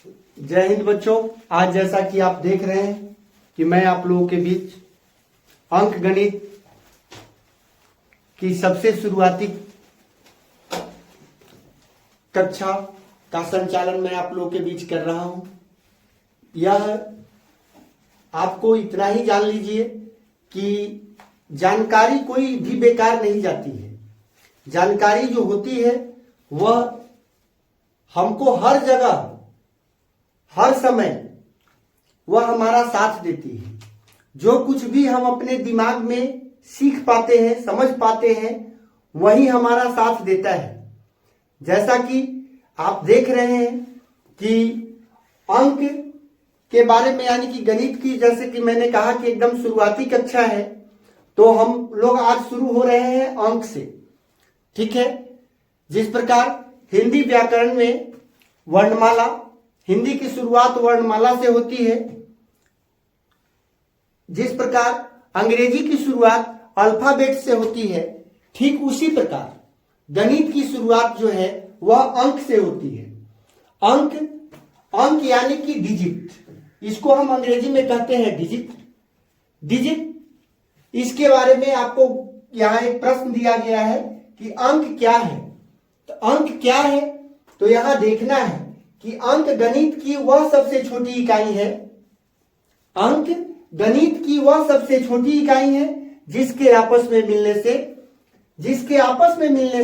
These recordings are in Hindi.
जय हिंद बच्चों। आज जैसा कि आप देख रहे हैं कि मैं आप लोगों के बीच अंक गणित की सबसे शुरुआती कक्षा का संचालन मैं आप लोगों के बीच कर रहा हूं। यह आपको इतना ही जान लीजिए कि जानकारी कोई भी बेकार नहीं जाती है। जानकारी जो होती है वह हमको हर जगह हर समय वह हमारा साथ देती है। जो कुछ भी हम अपने दिमाग में सीख पाते हैं, समझ पाते हैं, वही हमारा साथ देता है। जैसा कि आप देख रहे हैं कि अंक के बारे में यानी कि गणित की, जैसे कि मैंने कहा कि एकदम शुरुआती कक्षा है, तो हम लोग आज शुरू हो रहे हैं अंक से। ठीक है। जिस प्रकार हिंदी व्याकरण में वर्णमाला, हिंदी की शुरुआत वर्णमाला से होती है, जिस प्रकार अंग्रेजी की शुरुआत अल्फाबेट से होती है, ठीक उसी प्रकार गणित की शुरुआत जो है वह अंक से होती है। अंक यानी कि डिजिट, इसको हम अंग्रेजी में कहते हैं डिजिट। इसके बारे में आपको यहां एक प्रश्न दिया गया है कि अंक क्या है। तो अंक क्या है, तो यहां देखना है कि अंक गणित की वह सबसे छोटी इकाई है। अंक गणित की वह सबसे छोटी इकाई है जिसके आपस में मिलने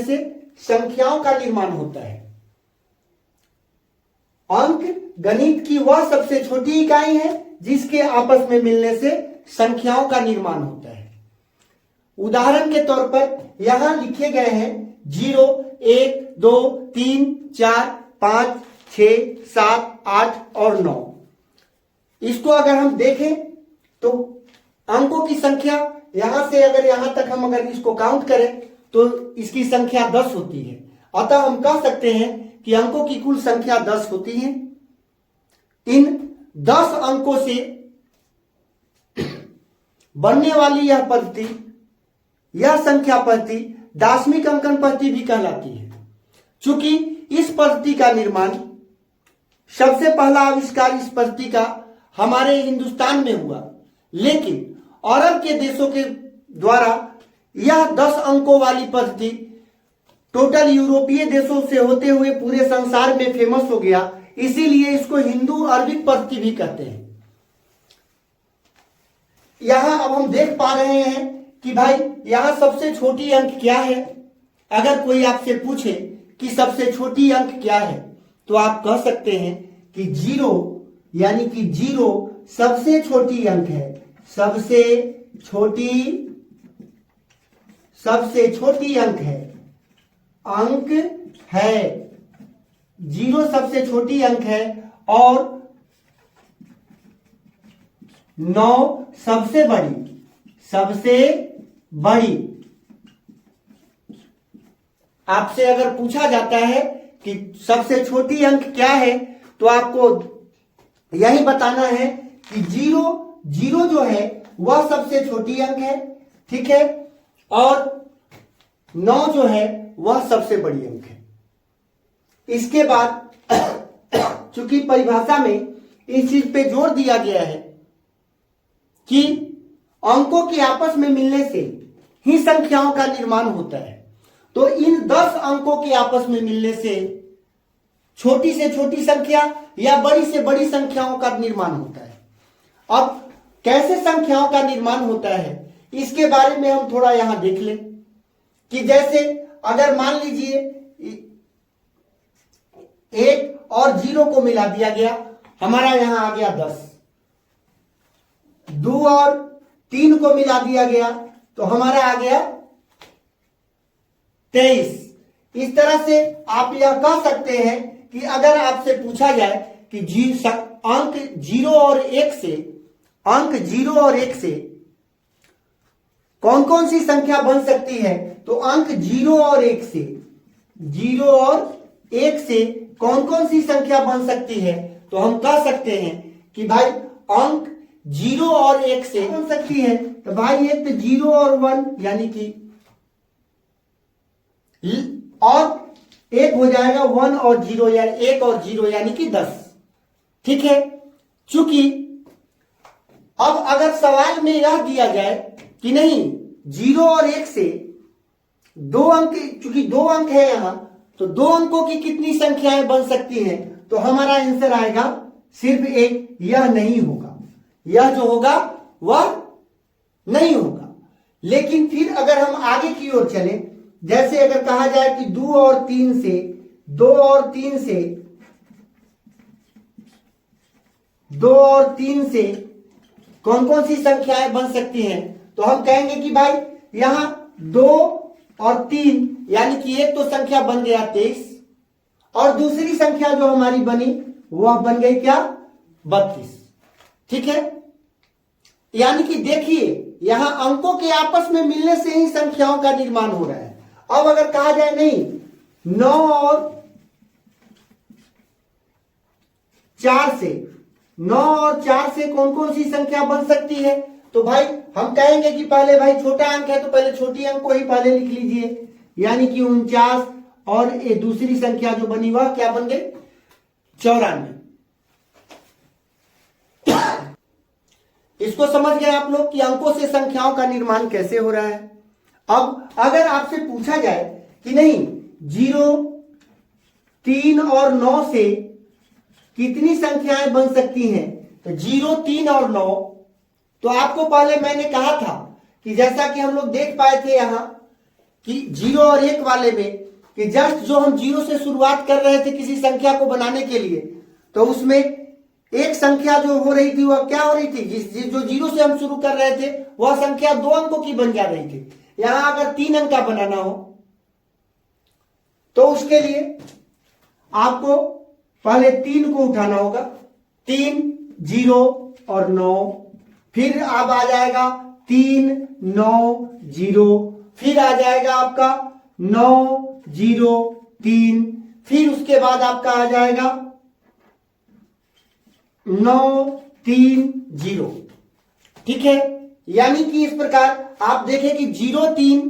से संख्याओं का निर्माण होता है। अंक गणित की वह सबसे छोटी इकाई है जिसके आपस में मिलने से संख्याओं का निर्माण होता है। उदाहरण के तौर पर यहां लिखे गए हैं 0, 1, 2, 3, 4, 5, 6, 7, 8 और 9। इसको अगर हम देखें तो अंकों की संख्या यहां से अगर यहां तक हम अगर इसको काउंट करें तो इसकी संख्या 10 होती है। अतः हम कह सकते हैं कि अंकों की कुल संख्या 10 होती है। इन 10 अंकों से बनने वाली यह पद्धति, यह संख्या पद्धति दार्शनिक अंकन पद्धति भी कहलाती है। चूंकि इस पद्धति का निर्माण, सबसे पहला आविष्कार इस पद्धति का हमारे हिंदुस्तान में हुआ, लेकिन अरब के देशों के द्वारा यह 10 अंकों वाली पद्धति टोटल यूरोपीय देशों से होते हुए पूरे संसार में फेमस हो गया। इसीलिए इसको हिंदू अरबिक पद्धति भी कहते हैं। यहां अब हम देख पा रहे हैं कि भाई यहां सबसे छोटी अंक क्या है। अगर कोई आपसे पूछे कि सबसे छोटी अंक क्या है, तो आप कह सकते हैं कि 0, यानी कि 0 सबसे छोटी अंक है। सबसे छोटी अंक है 0 सबसे छोटी अंक है और 9 सबसे बड़ी। आपसे अगर पूछा जाता है कि सबसे छोटी अंक क्या है, तो आपको यही बताना है कि 0 जो है वह सबसे छोटी अंक है। ठीक है। और 9 जो है वह सबसे बड़ी अंक है। इसके बाद चूंकि परिभाषा में इस चीज पे जोर दिया गया है कि अंकों के आपस में मिलने से ही संख्याओं का निर्माण होता है, तो इन 10 अंकों के आपस में मिलने से छोटी से छोटी संख्या या बड़ी से बड़ी संख्याओं का निर्माण होता है। अब कैसे संख्याओं का निर्माण होता है, इसके बारे में हम थोड़ा यहां देख लें कि जैसे अगर मान लीजिए 1 और 0 को मिला दिया गया, हमारा यहां आ गया 10। 2 और 3 को मिला दिया गया तो हमारा आ गया 23। इस तरह से आप यह कह सकते हैं कि अगर आपसे पूछा जाए कि अंक 0 और 1 से कौन कौन सी संख्या बन सकती है, तो अंक 0 और 1 से कौन कौन सी संख्या बन सकती है, तो हम कह सकते हैं कि भाई अंक 0 और 1 से बन सकती है। तो भाई एक तो 0 और 1 यानी कि और एक हो जाएगा 1 और 0 यानी 1 और 0 यानी कि 10। ठीक है। चूंकि अब अगर सवाल में यह दिया जाए कि नहीं 0 और 1 से 2 अंक, चूंकि 2 अंक है यहां, तो 2 अंकों की कितनी संख्याएं बन सकती हैं, तो हमारा आंसर आएगा सिर्फ 1। यह नहीं होगा, यह जो होगा वह नहीं होगा। लेकिन फिर अगर हम आगे की ओर चले, जैसे अगर कहा जाए कि 2 और 3 से 2 और 3 से 2 और 3 से कौन कौन सी संख्याएं बन सकती हैं, तो हम कहेंगे कि भाई यहां 2 और 3 यानी कि एक तो संख्या बन गया 23 और दूसरी संख्या जो हमारी बनी वह बन गई क्या 32। ठीक है, यानी कि देखिए यहां अंकों के आपस में मिलने से ही संख्याओं का निर्माण हो रहा है। अब अगर कहा जाए नहीं 9 और 4 से 9 और 4 से कौन कौन सी संख्या बन सकती है, तो भाई हम कहेंगे कि पहले भाई छोटा अंक है तो पहले छोटी अंक को ही पहले लिख लीजिए, यानी कि 49 और ये दूसरी संख्या जो बनी वह क्या बन गई 94। इसको समझ गए आप लोग कि अंकों से संख्याओं का निर्माण कैसे हो रहा है। अब अगर आपसे पूछा जाए कि नहीं 0, 3 और 9 से कितनी संख्याएं बन सकती हैं, तो 0, 3 और 9, तो आपको पहले मैंने कहा था कि जैसा कि हम लोग देख पाए थे यहां कि 0 और 1 वाले में कि जस्ट जो हम 0 से शुरुआत कर रहे थे किसी संख्या को बनाने के लिए, तो उसमें एक संख्या जो हो रही थी वह क्या हो रही थी, जो 0 से हम शुरू कर रहे थे वह संख्या 2 अंकों की बन जा रही थी। यहां अगर 3 अंक का बनाना हो तो उसके लिए आपको पहले 3 को उठाना होगा, 3, 0 और 9, फिर अब आ जाएगा 3, 9, 0, फिर आ जाएगा आपका 9, 0, 3, फिर उसके बाद आपका आ जाएगा 9, 3, 0। ठीक है, यानी कि इस प्रकार आप देखें कि 0, 3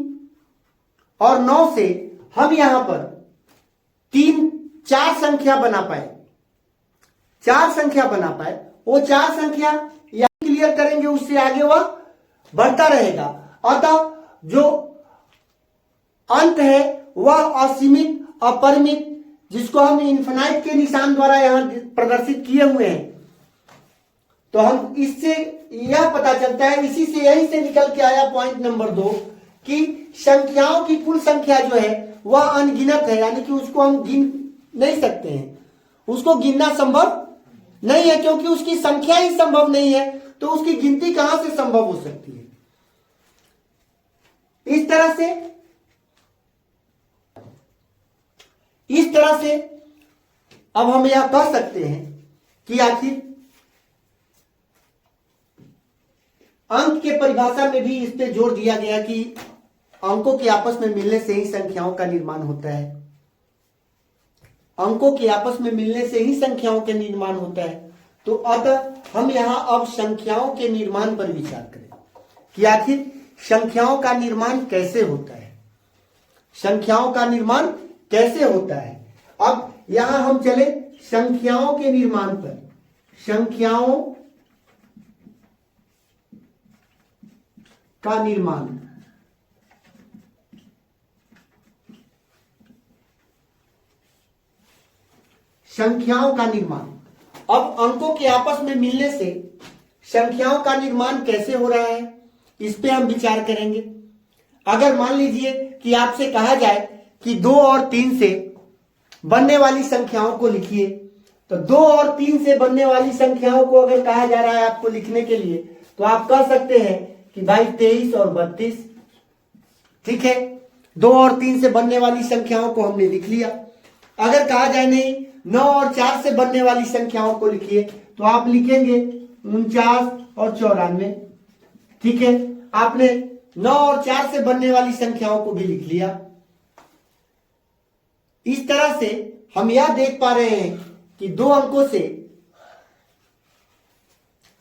और 9 से हम यहां पर 4 संख्या बना पाए, 4 संख्या बना पाए। वो 4 संख्या यहां क्लियर करेंगे, उससे आगे वह बढ़ता रहेगा। अतः जो अंत है वह असीमित, अपरिमित, जिसको हम इन्फिनाइट के निशान द्वारा यहां प्रदर्शित किए हुए हैं, तो हम इससे यह पता चलता है, इसी से यही से निकल के आया पॉइंट नंबर 2 कि संख्याओं की कुल संख्या जो है वह अनगिनत है, यानी कि उसको हम गिन नहीं सकते हैं, उसको गिनना संभव नहीं है, क्योंकि उसकी संख्या ही संभव नहीं है, तो उसकी गिनती कहां से संभव हो सकती है। इस तरह से अब हम यह कह सकते हैं कि आखिर अंक के परिभाषा में भी इस पे जोर दिया गया कि अंकों के आपस में मिलने से ही संख्याओं का निर्माण होता है, अंकों के आपस में मिलने से ही संख्याओं के निर्माण होता है। तो अतः हम यहां अब संख्याओं के निर्माण पर विचार करें कि आखिर संख्याओं का निर्माण कैसे होता है, संख्याओं का निर्माण कैसे होता है। अब यहां हम चले संख्याओं के निर्माण पर, संख्याओं का निर्माण। संख्याओं का निर्माण, अब अंकों के आपस में मिलने से संख्याओं का निर्माण कैसे हो रहा है, इस पे हम विचार करेंगे। अगर मान लीजिए कि आपसे कहा जाए कि 2 और 3 से बनने वाली संख्याओं को लिखिए, तो 2 और 3 से बनने वाली संख्याओं को अगर कहा जा रहा है आपको लिखने के लिए, तो आप कह सकते हैं कि भाई 23 और 32। ठीक है, 2 और 3 से बनने वाली संख्याओं को हमने लिख लिया। अगर कहा जाए नहीं 9 और 4 से बनने वाली संख्याओं को लिखिए, तो आप लिखेंगे 49 और 94। ठीक है, आपने 9 और 4 से बनने वाली संख्याओं को भी लिख लिया। इस तरह से हम यह देख पा रहे हैं कि 2 अंकों से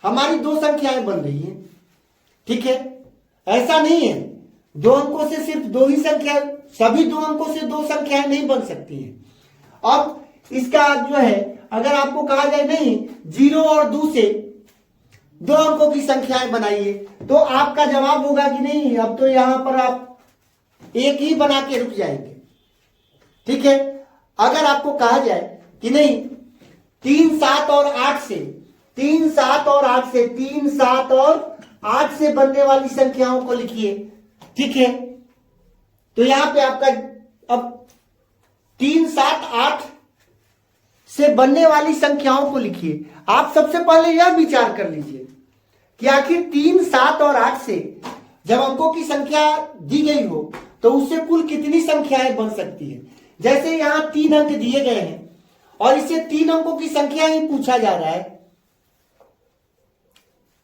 हमारी 2 संख्याएं बन रही हैं। ठीक है, ऐसा नहीं है 2 अंकों से सिर्फ 2 ही संख्या, सभी 2 अंकों से 2 संख्याएं नहीं बन सकती हैं। अब इसका जो है अगर आपको कहा जाए नहीं 0 और 2 से 2 अंकों की संख्याएं बनाइए, तो आपका जवाब होगा कि नहीं, अब तो यहां पर आप एक ही बना के रुक जाएंगे। ठीक है। अगर आपको कहा जाए कि नहीं 3 7 और 8 से 3 7 और 8 से 3 7 और 8 से बनने वाली संख्याओं को लिखिए। ठीक है। तो यहां पे आपका अब 3 7 8 से बनने वाली संख्याओं को लिखिए। आप सबसे पहले यह विचार कर लीजिए कि आखिर 3 7 और 8 से जब अंकों की संख्या दी गई हो तो उससे कुल कितनी संख्याएं बन सकती है। जैसे यहां 3 अंक दिए गए हैं और इससे 3 अंकों की संख्या ही पूछा जा रहा है,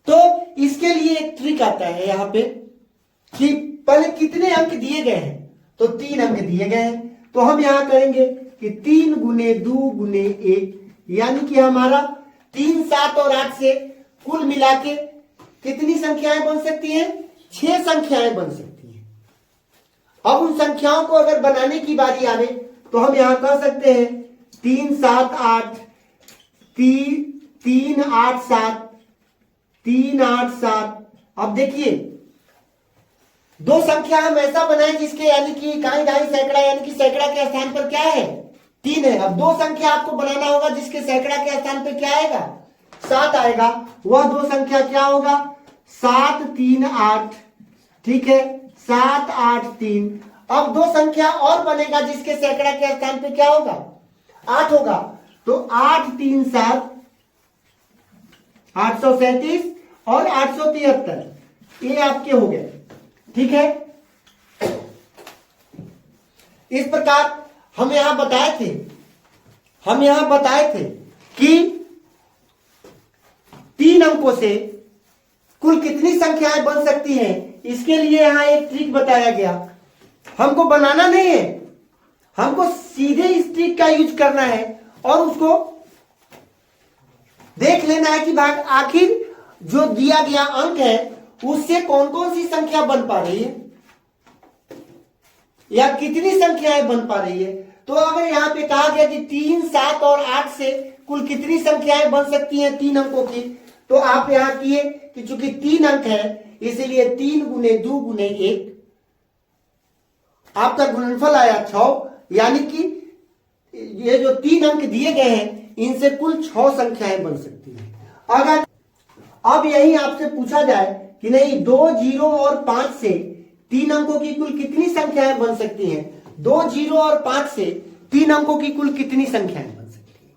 तो इसके लिए एक ट्रिक आता है यहां पे कि पहले कितने अंक दिए गए हैं, तो 3 अंक दिए गए हैं, तो हम यहां करेंगे कि 3 गुने 2 गुने 1, यानी कि हमारा 3 7 और 8 से कुल मिला के कितनी संख्याएं बन सकती हैं, 6 संख्याएं बन सकती हैं। अब उन संख्याओं को अगर बनाने की बारी आवे तो हम यहां कह सकते हैं 3 7 8 3 8 7 3 8 7। अब देखिए 2 संख्या हम ऐसा बनाए जिसके यानी कि इकाई ढाई सैकड़ा, यानी कि सैकड़ा के स्थान पर क्या है 3 है। अब 2 संख्या आपको बनाना होगा जिसके सैकड़ा के स्थान पर क्या आएगा 7 आएगा। वह 2 संख्या क्या होगा 7 3 8। ठीक है, 7 8 3। अब 2 संख्या और बनेगा जिसके सैकड़ा के स्थान पे क्या होगा 8 होगा, तो 8 3 7 837 और 873 ये आपके हो गए। ठीक है। इस प्रकार हम यहां बताए थे कि 3 अंकों से कुल कितनी संख्याएं बन सकती हैं। इसके लिए यहां एक ट्रिक बताया गया। हमको बनाना नहीं है, हमको सीधे इस ट्रिक का यूज करना है और उसको देख लेना है कि भाग आखिर जो दिया गया अंक है उससे कौन कौन सी संख्या बन पा रही है या कितनी संख्याएं बन पा रही है। तो अगर यहां पे कहा गया कि 3 7 और 8 से कुल कितनी संख्याएं बन सकती हैं 3 अंकों की, तो आप यहां किए कि चूंकि 3 अंक है इसीलिए 3 गुने 2 गुने 1, आपका गुणनफल आया 6, यानी कि ये जो 3 अंक दिए गए हैं इनसे कुल 6 संख्याएं बन सकती हैं। अगर अब यही आपसे पूछा जाए कि नहीं 2 0 और 5 से 3 अंकों की कुल कितनी संख्याएं बन सकती हैं, 2 0 और 5 से 3 अंकों की कुल कितनी संख्याएं बन सकती हैं।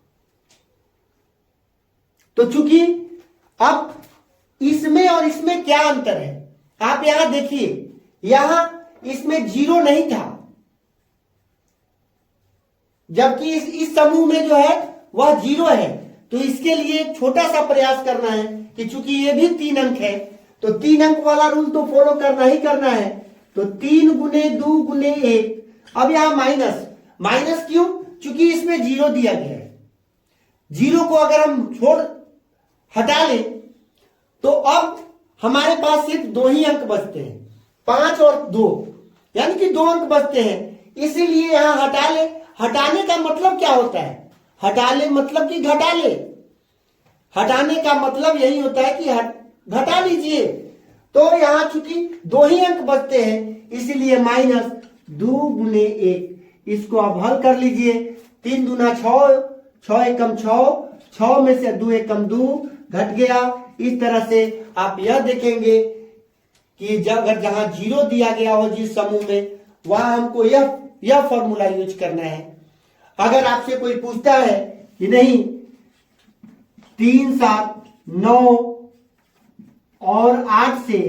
तो चूंकि अब इसमें और इसमें क्या अंतर है, आप यहां देखिए, यहां इसमें 0 नहीं था, जबकि इस समूह में जो है वह 0 है। तो इसके लिए एक छोटा सा प्रयास करना है कि चूंकि ये भी 3 अंक है तो 3 अंक वाला रूल तो फॉलो करना ही करना है। तो 3 गुने 2 गुने 1। अब यहां माइनस क्यों, चूंकि इसमें 0 दिया गया है। 0 को अगर हम हटा लें तो अब हमारे पास सिर्फ 2 ही अंक बचते हैं, 5 और 2, यानी कि 2 अंक बचते हैं। इसीलिए यहां हटा ले। हटाने का मतलब क्या होता है, हटा ले मतलब कि घटा ले। हटाने का मतलब यही होता है कि घटा लीजिए। तो यहां चूंकि 2 ही अंक बचते हैं इसीलिए -2 गुने 1। इसको आप हल कर लीजिए। 3 दूना 6, 6 एकम 6, 6 में से 2 एकम 2 घट गया। इस तरह से आप यह देखेंगे कि अगर जहां 0 दिया गया हो जिस समूह में, वहां हमको यह फॉर्मूला यूज करना है। अगर आपसे कोई पूछता है कि नहीं 3 7 9 और 8 से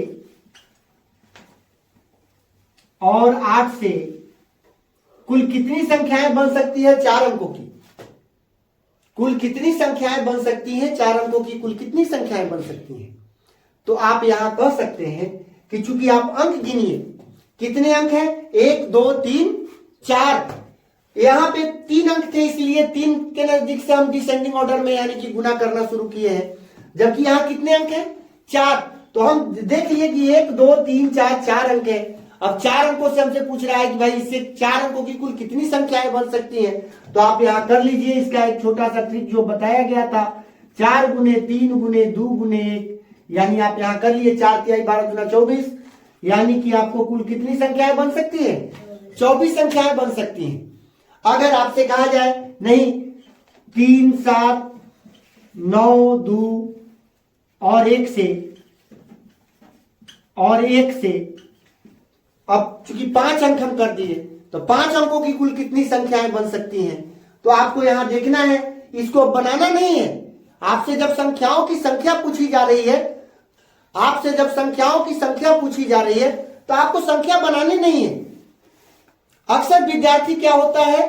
कुल कितनी संख्याएं बन सकती है 4 अंकों की, कुल कितनी संख्याएं बन सकती हैं 4 अंकों की, कुल कितनी संख्याएं बन सकती हैं, तो आप यहां कह सकते हैं कि चूंकि आप अंक गिनिए, कितने अंक हैं 1 2 3 4। यहां पे 3 अंक थे इसलिए 3 के नजदीक से हम डिसेंडिंग ऑर्डर में यानी कि गुना करना शुरू किए हैं। जबकि यहां कितने अंक हैं 4, तो हम देख लिए कि 1 2 3 4 4 अंक है। अब 4 अंकों से हमसे पूछ रहा है कि भाई इससे 4 अंकों की कुल कितनी संख्याएं बन सकती हैं। तो आप यहां कर लीजिए, इसका एक छोटा सा ट्रिक जो बताया गया था, 4 गुने 3 गुने 2 गुने 1, यानी आप यहां कर लिए 4 तिहाई 12 गुना 24, यानी कि आपको कुल कितनी संख्याएं बन सकती है, 24 संख्याएं बन सकती हैं। अगर आपसे कहा जाए नहीं 3 7 9 2 और 1 से अब चूंकि 5 अंक हम कर दिए तो 5 अंकों की कुल कितनी संख्याएं बन सकती हैं। तो आपको यहां देखना है, इसको बनाना नहीं है। आपसे जब संख्याओं की संख्या पूछी जा रही है, आपसे जब संख्याओं की संख्या पूछी जा रही है तो आपको संख्या बनानी नहीं है। अक्सर विद्यार्थी क्या होता है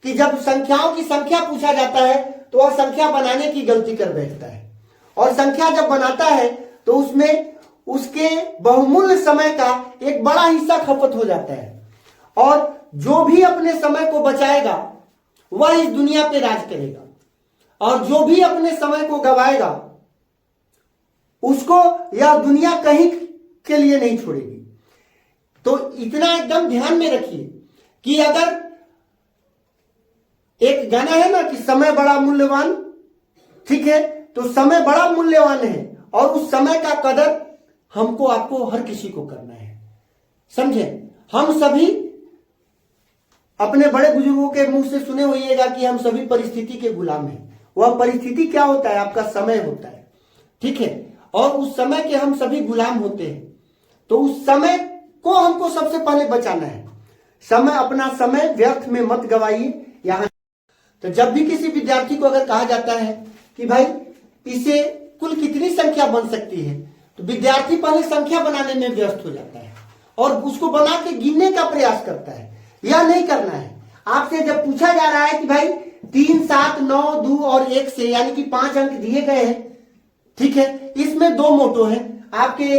कि जब संख्याओं की संख्या पूछा जाता है तो वह संख्या बनाने की गलती कर बैठता है, और संख्या जब बनाता है तो उसमें उसके बहुमूल्य समय का एक बड़ा हिस्सा खपत हो जाता है, और जो भी अपने समय को बचाएगा वह इस दुनिया पे राज करेगा, और जो भी अपने समय को गवाएगा उसको यह दुनिया कहीं के लिए नहीं छोड़ेगी। तो इतना एकदम ध्यान में रखिए कि अगर एक गाना है ना कि समय बड़ा मूल्यवान, ठीक है, तो समय बड़ा मूल्यवान है और उस समय का कदर हमको आपको हर किसी को करना है, समझे। हम सभी अपने बड़े बुजुर्गों के मुंह से सुने होइएगा कि हम सभी परिस्थिति के गुलाम हैं। वह परिस्थिति क्या होता है, आपका समय होता है, ठीक है, और उस समय के हम सभी गुलाम होते हैं। तो उस समय को हमको सबसे पहले बचाना है। समय, अपना समय व्यर्थ में मत गवाइए। यहां तो जब भी किसी विद्यार्थी को अगर कहा जाता है कि भाई इसे कुल कितनी संख्या बन सकती है, तो विद्यार्थी पहले संख्या बनाने में व्यस्त हो जाता है और उसको बना के गिनने का प्रयास करता है। यह नहीं करना है। आपसे जब पूछा जा रहा है कि भाई 3 7 9 2 और 1 से, यानी कि 5 अंक दिए गए हैं, ठीक है, इसमें 2 मोटो हैं आपके,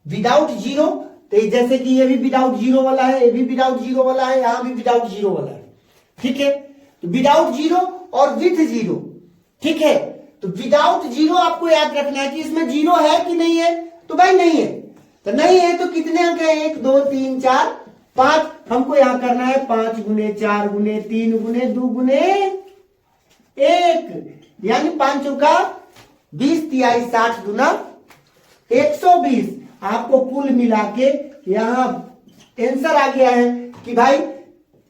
विदाउट जीरो, तो जैसे कि ये भी विदाउट जीरो वाला है, ये भी विदाउट जीरो वाला है, यहां भी विदाउट जीरो वाला है, ठीक है। तो विदाउट जीरो और विथ जीरो, ठीक है। तो विदाउट जीरो आपको याद रखना है कि इसमें जीरो है कि नहीं है, तो भाई नहीं है। तो नहीं है तो कितने अंक है, 1 2 3 4 5, हमको यहां करना है 5 गुने 4 गुने 3 गुने 2 गुने 1, यानी 5 चौका 20 तिहाई 60 गुना 120। आपको कुल मिला के यहां आंसर आ गया है कि भाई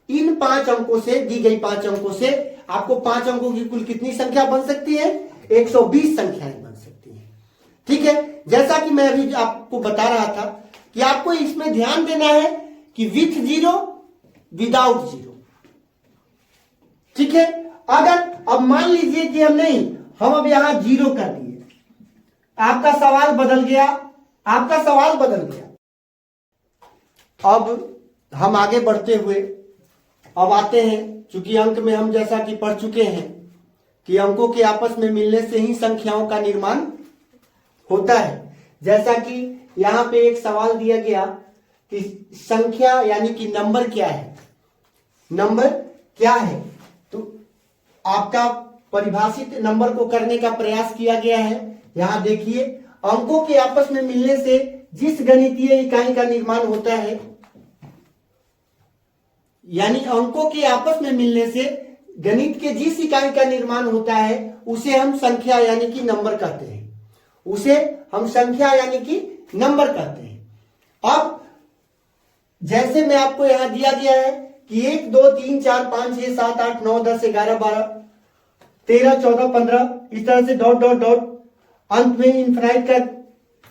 इन 5 अंकों से, दी गई 5 अंकों से आपको 5 अंकों की कुल कितनी संख्या बन सकती है, 120 संख्याएं बन सकती हैं, ठीक है। जैसा कि मैं अभी आपको बता रहा था कि आपको इसमें ध्यान देना है कि विथ जीरो विदाउट जीरो, ठीक है। अगर अब मान लीजिए कि हम अब यहां जीरो कर दिए, आपका सवाल बदल गया, आपका सवाल बदल गया। अब हम आगे बढ़ते हुए अब आते हैं, चूंकि अंक में हम जैसा कि पढ़ चुके हैं कि अंकों के आपस में मिलने से ही संख्याओं का निर्माण होता है। जैसा कि यहां पे एक सवाल दिया गया कि संख्या यानी कि नंबर क्या है, नंबर क्या है, तो आपका परिभाषित नंबर को करने का प्रयास किया गया है। यहां देखिए, अंकों के आपस में मिलने से जिस गणितीय इकाई का निर्माण होता है, यानी अंकों के आपस में मिलने से गणित के जिस इकाई का निर्माण होता है उसे हम संख्या यानी कि नंबर कहते हैं, उसे हम संख्या यानी कि नंबर कहते हैं। अब जैसे मैं आपको यहां दिया गया है कि 1 2 3 4 5 6 7 8 9 10 11 12 13 14 15, इस तरह से डॉट डॉट डॉट, अंत में इनफाइनाइट का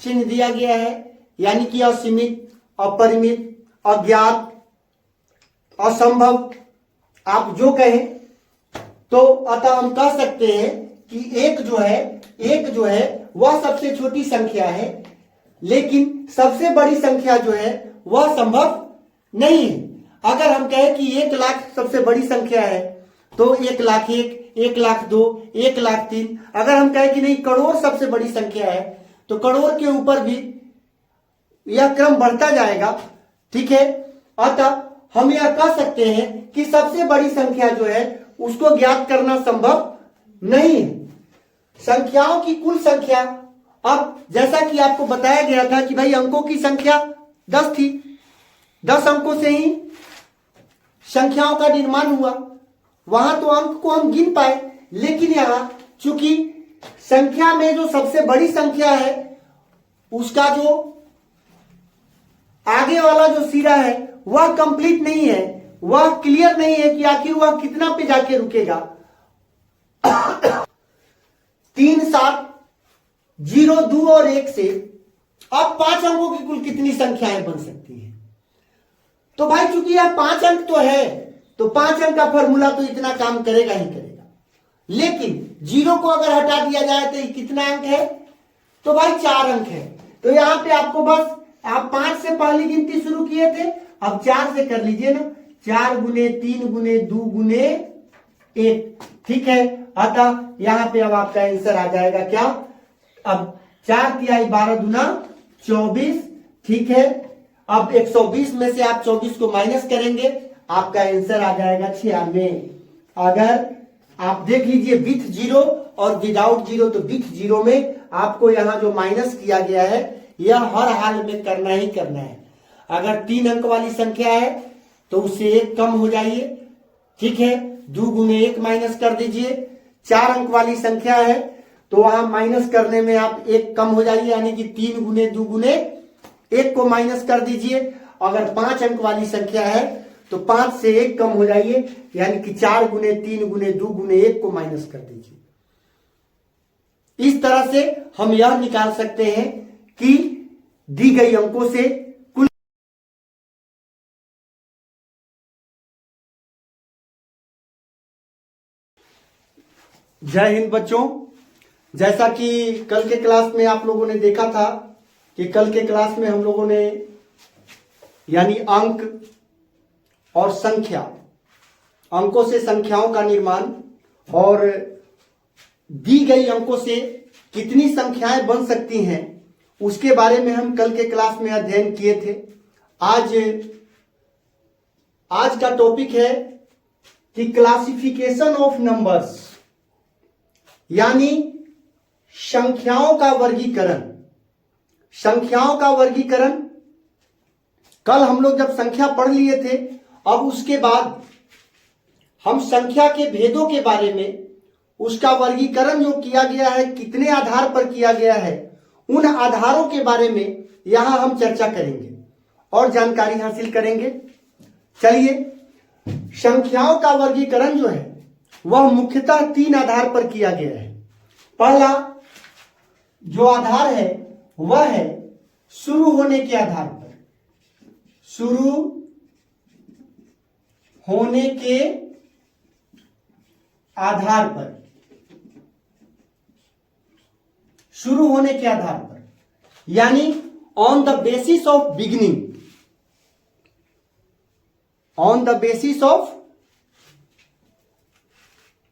चिन्ह दिया गया है, यानी कि असीमित, अपरिमित, अज्ञात, असंभव, आप जो कहें। तो अतः हम कह सकते हैं कि एक जो है वह सबसे छोटी संख्या है, लेकिन सबसे बड़ी संख्या जो है वह संभव नहीं है। अगर हम कहें कि 1 लाख सबसे बड़ी संख्या है तो 1 लाख 1, 1 लाख 2, 1 लाख 3। अगर हम कहें कि नहीं करोड़ सबसे बड़ी संख्या है तो करोड़ के ऊपर भी यह क्रम बढ़ता जाएगा, ठीक है। अतः हम यह कह सकते हैं कि सबसे बड़ी संख्या जो है उसको ज्ञात करना संभव नहीं है। संख्याओं की कुल संख्या, अब जैसा कि आपको बताया गया था कि भाई अंकों की संख्या 10 थी। 10 अंकों से ही संख्याओं का निर्माण हुआ। वहां तो अंक को हम गिन पाए, लेकिन यहां चूंकि संख्या में जो सबसे बड़ी संख्या है उसका जो आगे वाला जो सिरा है वह कंप्लीट नहीं है, वह क्लियर नहीं है कि आखिर वह कितना पे जाके रुकेगा। 3, 7, 0, 2 और 1 से अब 5 अंकों की कुल कितनी संख्याएं बन सकती हैं? तो भाई चूंकि यह 5 अंक तो है, तो 5 अंक का फॉर्मूला तो इतना काम करेगा ही करेगा। लेकिन 0 को अगर हटा दिया जाए तो कितना अंक है? तो भाई 4 अंक है। तो यहां पे आपको बस आप 5 से पहली गिनती शुरू किए थे, अब 4 से कर लीजिए ना। 4 गुने 3 गुने 2 गुने 1, ठीक है। अतः यहां पे अब आपका आंसर आ जाएगा क्या? अब 4 तिहाई 12 दूना 24, ठीक है। अब 120 में से आप 24 को माइनस करेंगे, आपका आंसर आ जाएगा 96। अगर आप देख लीजिए विथ 0 और विदाउट 0, तो विथ 0 में आपको यहां जो माइनस किया गया है यह हर हाल में करना ही करना है। अगर 3 अंक वाली संख्या है तो उससे 1 कम हो जाइए, ठीक है। 2 गुने 1 माइनस कर दीजिए। 4 अंक वाली संख्या है तो वहां माइनस करने में आप 1 कम हो जाइए, यानी कि 3 गुने 2 गुने 1 को माइनस कर दीजिए। अगर 5 अंक वाली संख्या है तो 5 से 1 कम हो जाइए, यानी कि 4 गुने 3 गुने 2 गुने 1 को माइनस कर दीजिए। इस तरह से हम यह निकाल सकते हैं कि दी गई अंकों से कुल। जय हिंद बच्चों। जैसा कि कल के क्लास में आप लोगों ने देखा था कि कल के क्लास में हम लोगों ने यानी अंक और संख्या, अंकों से संख्याओं का निर्माण और दी गई अंकों से कितनी संख्याएं बन सकती हैं उसके बारे में हम कल के क्लास में अध्ययन किए थे। आज का टॉपिक है कि क्लासिफिकेशन ऑफ नंबर्स, यानी संख्याओं का वर्गीकरण। संख्याओं का वर्गीकरण कल हम लोग जब संख्या पढ़ लिए थे, अब उसके बाद हम संख्या के भेदों के बारे में, उसका वर्गीकरण जो किया गया है कितने आधार पर किया गया है, उन आधारों के बारे में यहां हम चर्चा करेंगे और जानकारी हासिल करेंगे। चलिए, संख्याओं का वर्गीकरण जो है वह मुख्यतः 3 आधार पर किया गया है। पहला जो आधार है वह है शुरू होने के आधार पर। शुरू होने के आधार पर, शुरू होने के आधार पर, यानी on the basis of beginning, on the basis of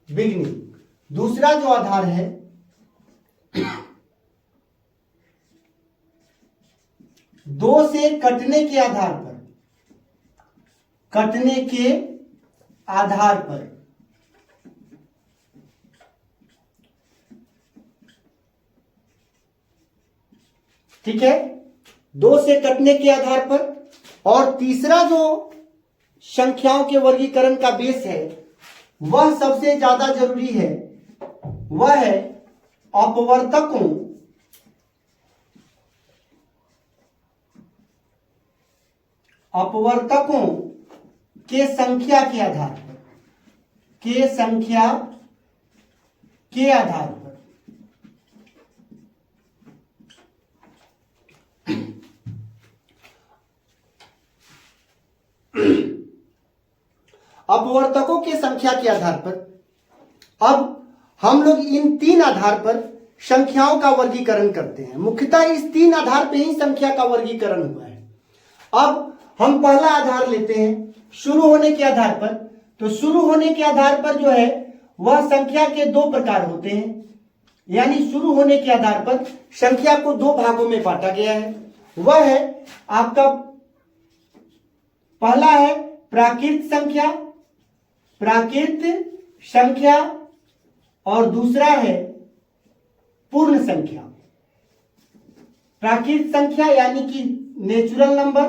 beginning. दूसरा जो आधार है दो से कटने के आधार पर, कटने के आधार पर, ठीक है, 2 से कटने के आधार पर। और तीसरा जो संख्याओं के वर्गीकरण का बेस है वह सबसे ज्यादा जरूरी है, वह है अपवर्तकों, अपवर्तकों के संख्या के आधार पर, के संख्या के आधार पर। अपवर्तकों के संख्या के आधार पर अब हम लोग इन 3 आधार पर संख्याओं का वर्गीकरण करते हैं। मुख्यतः इस 3 आधार पर ही संख्या का वर्गीकरण हुआ है। अब हम पहला आधार लेते हैं शुरू होने के आधार पर। तो शुरू होने के आधार पर जो है वह संख्या के 2 प्रकार होते हैं, यानी शुरू होने के आधार पर संख्या को 2 भागों में बांटा गया है। वह है आपका पहला है प्राकृत संख्या, प्राकृत संख्या, और दूसरा है पूर्ण संख्या। प्राकृत संख्या यानी कि नेचुरल नंबर,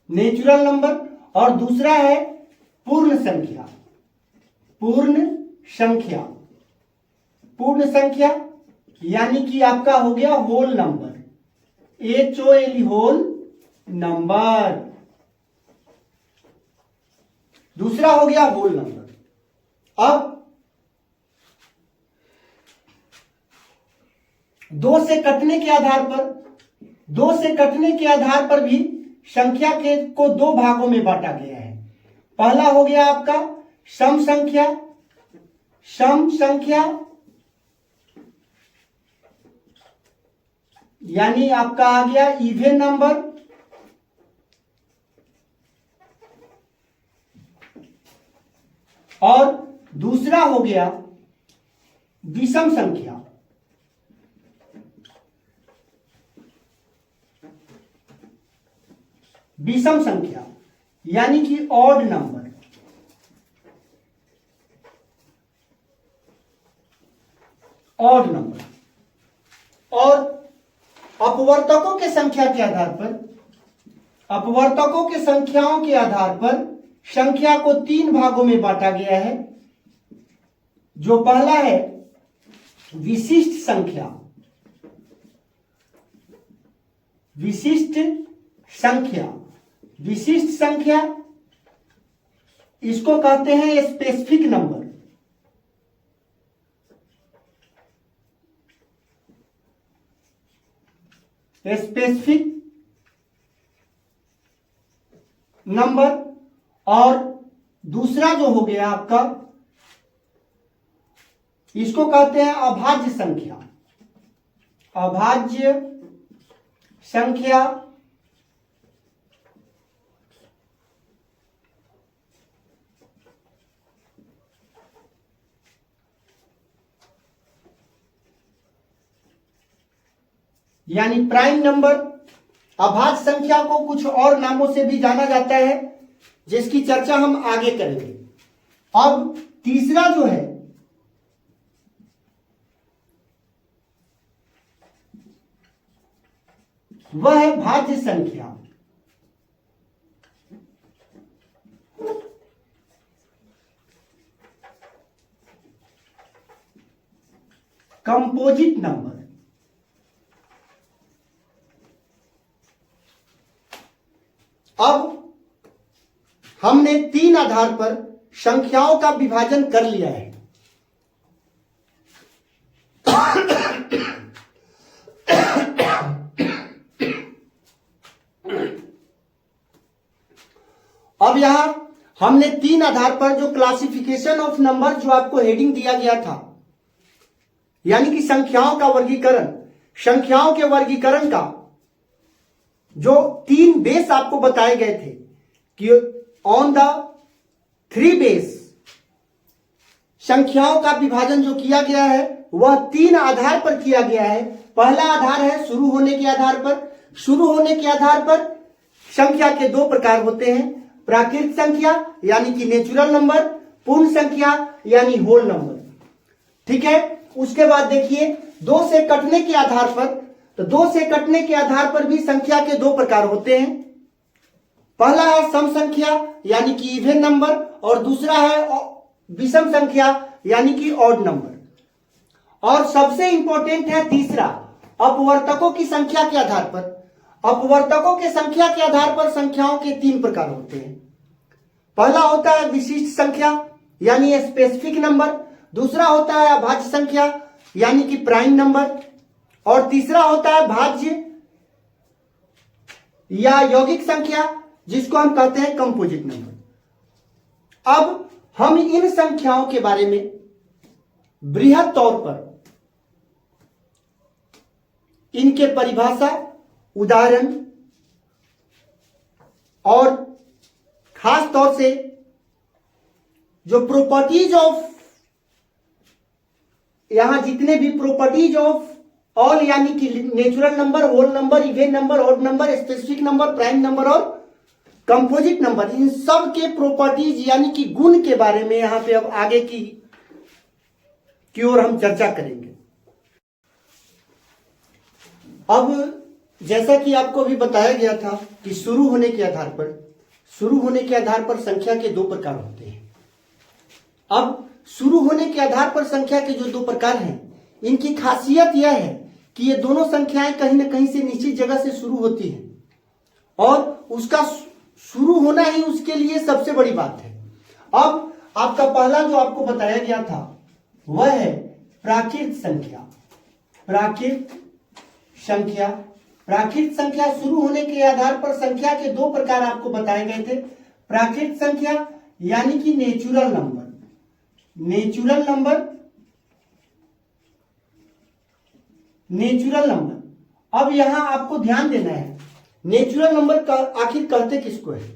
नेचुरल नंबर, और दूसरा है पूर्ण संख्या। पूर्ण संख्या, पूर्ण संख्या यानी कि आपका हो गया whole number, HOL whole number. दूसरा हो गया होल नंबर। अब दो से कटने के आधार पर, दो से कटने के आधार पर भी संख्या के को दो भागों में बांटा गया है। पहला हो गया आपका सम संख्या, सम संख्या यानी आपका आ गया इवन नंबर, और दूसरा हो गया विषम संख्या। विषम संख्या यानी कि ऑड नंबर। Odd number. और अपवर्तकों के संख्या के आधार पर, अपवर्तकों के संख्याओं के आधार पर संख्या को तीन भागों में बांटा गया है। जो पहला है विशिष्ट संख्या, विशिष्ट संख्या, विशिष्ट संख्या इसको कहते हैं स्पेसिफिक नंबर। Specific number. और दूसरा जो हो गया आपका, इसको कहते हैं अभाज्य संख्या। अभाज्य संख्या यानी प्राइम नंबर। अभाज्य संख्या को कुछ और नामों से भी जाना जाता है, जिसकी चर्चा हम आगे करेंगे। अब तीसरा जो है वह है भाज्य संख्या। Composite number. अब हमने तीन आधार पर संख्याओं का विभाजन कर लिया है। अब यहां हमने तीन आधार पर जो क्लासिफिकेशन ऑफ नंबर जो आपको हेडिंग दिया गया था, यानी कि संख्याओं का वर्गीकरण, संख्याओं के वर्गीकरण का जो तीन बेस आपको बताए गए थे कि ऑन द थ्री बेस संख्याओं का विभाजन जो किया गया है वह तीन आधार पर किया गया है। पहला आधार है शुरू होने के आधार पर। शुरू होने के आधार पर संख्या के दो प्रकार होते हैं, प्राकृत संख्या यानी कि नेचुरल नंबर, पूर्ण संख्या यानी होल नंबर। ठीक है। उसके बाद देखिए दो से कटने के आधार पर, तो दो से कटने के आधार पर भी संख्या के दो प्रकार होते हैं। पहला है सम संख्या यानी कि इवन नंबर, और दूसरा है विषम संख्या यानी कि ऑड नंबर। और सबसे इंपॉर्टेंट है तीसरा, अपवर्तकों की संख्या के आधार पर। अपवर्तकों के संख्या के आधार पर संख्याओं के तीन प्रकार होते हैं। पहला होता है विशिष्ट संख्या यानी स्पेसिफिक नंबर, दूसरा होता है अभाज्य संख्या यानी कि प्राइम नंबर, और तीसरा होता है भाज्य या यौगिक संख्या जिसको हम कहते हैं कंपोजिट नंबर। अब हम इन संख्याओं के बारे में बृहद तौर पर इनके परिभाषा, उदाहरण और खास तौर से जो प्रॉपर्टीज ऑफ, यहां जितने भी प्रॉपर्टीज ऑफ ऑल यानी कि natural number, whole number, even number, odd number, specific number, prime number और कंपोजिट नंबर, इन सब के प्रॉपर्टीज यानी कि गुण के बारे में यहां पे अब आगे की की ओर हम चर्चा करेंगे। अब जैसा कि आपको अभी बताया गया था कि शुरू होने के आधार पर संख्या के दो प्रकार होते हैं। अब शुरू होने के आधार पर संख्या के जो दो प्रकार हैं, इनकी खासियत यह है कि ये दोनों संख्याएं कहीं ना कहीं से निश्चित जगह से शुरू होती हैं और उसका शुरू होना ही उसके लिए सबसे बड़ी बात है। अब आपका पहला जो आपको बताया गया था वह है प्राकृत संख्या। प्राकृत संख्या शुरू होने के आधार पर संख्या के दो प्रकार आपको बताए गए थे। प्राकृत संख्या यानी कि नेचुरल नंबर। अब यहां आपको ध्यान देना है, नेचुरल नंबर का आखिर कहते किसको है?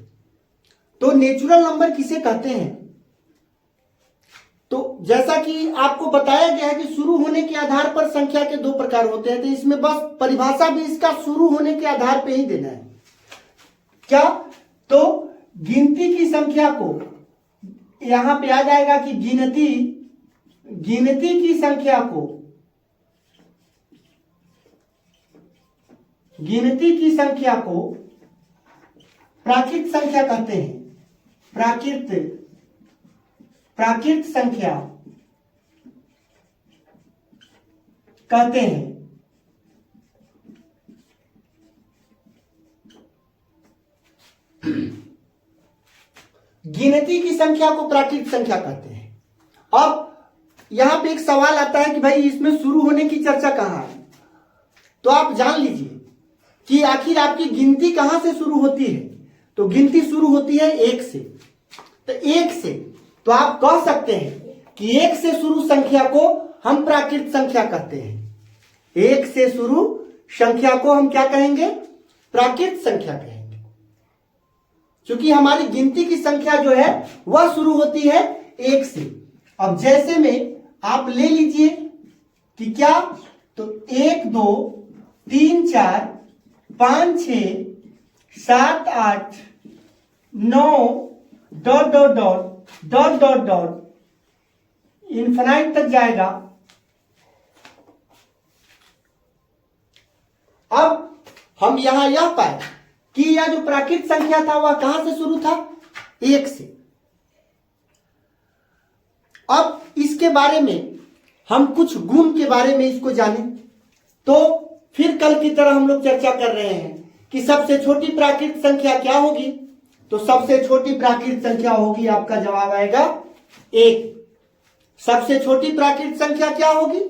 तो नेचुरल नंबर किसे कहते हैं? तो जैसा कि आपको बताया गया है कि शुरू होने के आधार पर संख्या के दो प्रकार होते हैं, तो इसमें बस परिभाषा भी इसका शुरू होने के आधार पे ही देना है। क्या? तो गिनती की संख्या को यहां पे आ जाएगा कि गिनती की संख्या को प्राकृत संख्या कहते हैं। प्राकृत संख्या कहते हैं। गिनती की संख्या को प्राकृत संख्या कहते हैं। अब यहां पे एक सवाल आता है कि भाई इसमें शुरू होने की चर्चा कहां है? तो आप जान लीजिए कि आखिर आपकी गिनती कहां से शुरू होती है। तो गिनती शुरू होती है एक से। तो एक से तो आप कह सकते हैं कि एक से शुरू संख्या को हम प्राकृत संख्या कहते हैं। एक से शुरू संख्या को हम क्या कहेंगे? प्राकृत संख्या कहेंगे, क्योंकि हमारी गिनती की संख्या जो है वह शुरू होती है एक से। अब जैसे में आप ले लीजिए कि क्या, तो 1 2 3 4 5 6 7 8 9 ... इन्फिनाइट तक जाएगा। अब हम यहां यह पाए कि यह जो प्राकृत संख्या था वह कहां से शुरू था? एक से। अब इसके बारे में हम कुछ गुण के बारे में इसको जाने, तो फिर कल की तरह हम लोग चर्चा कर रहे हैं कि सबसे छोटी प्राकृत संख्या क्या होगी। तो सबसे छोटी प्राकृत संख्या होगी, आपका जवाब आएगा 1। सबसे छोटी प्राकृत संख्या क्या होगी?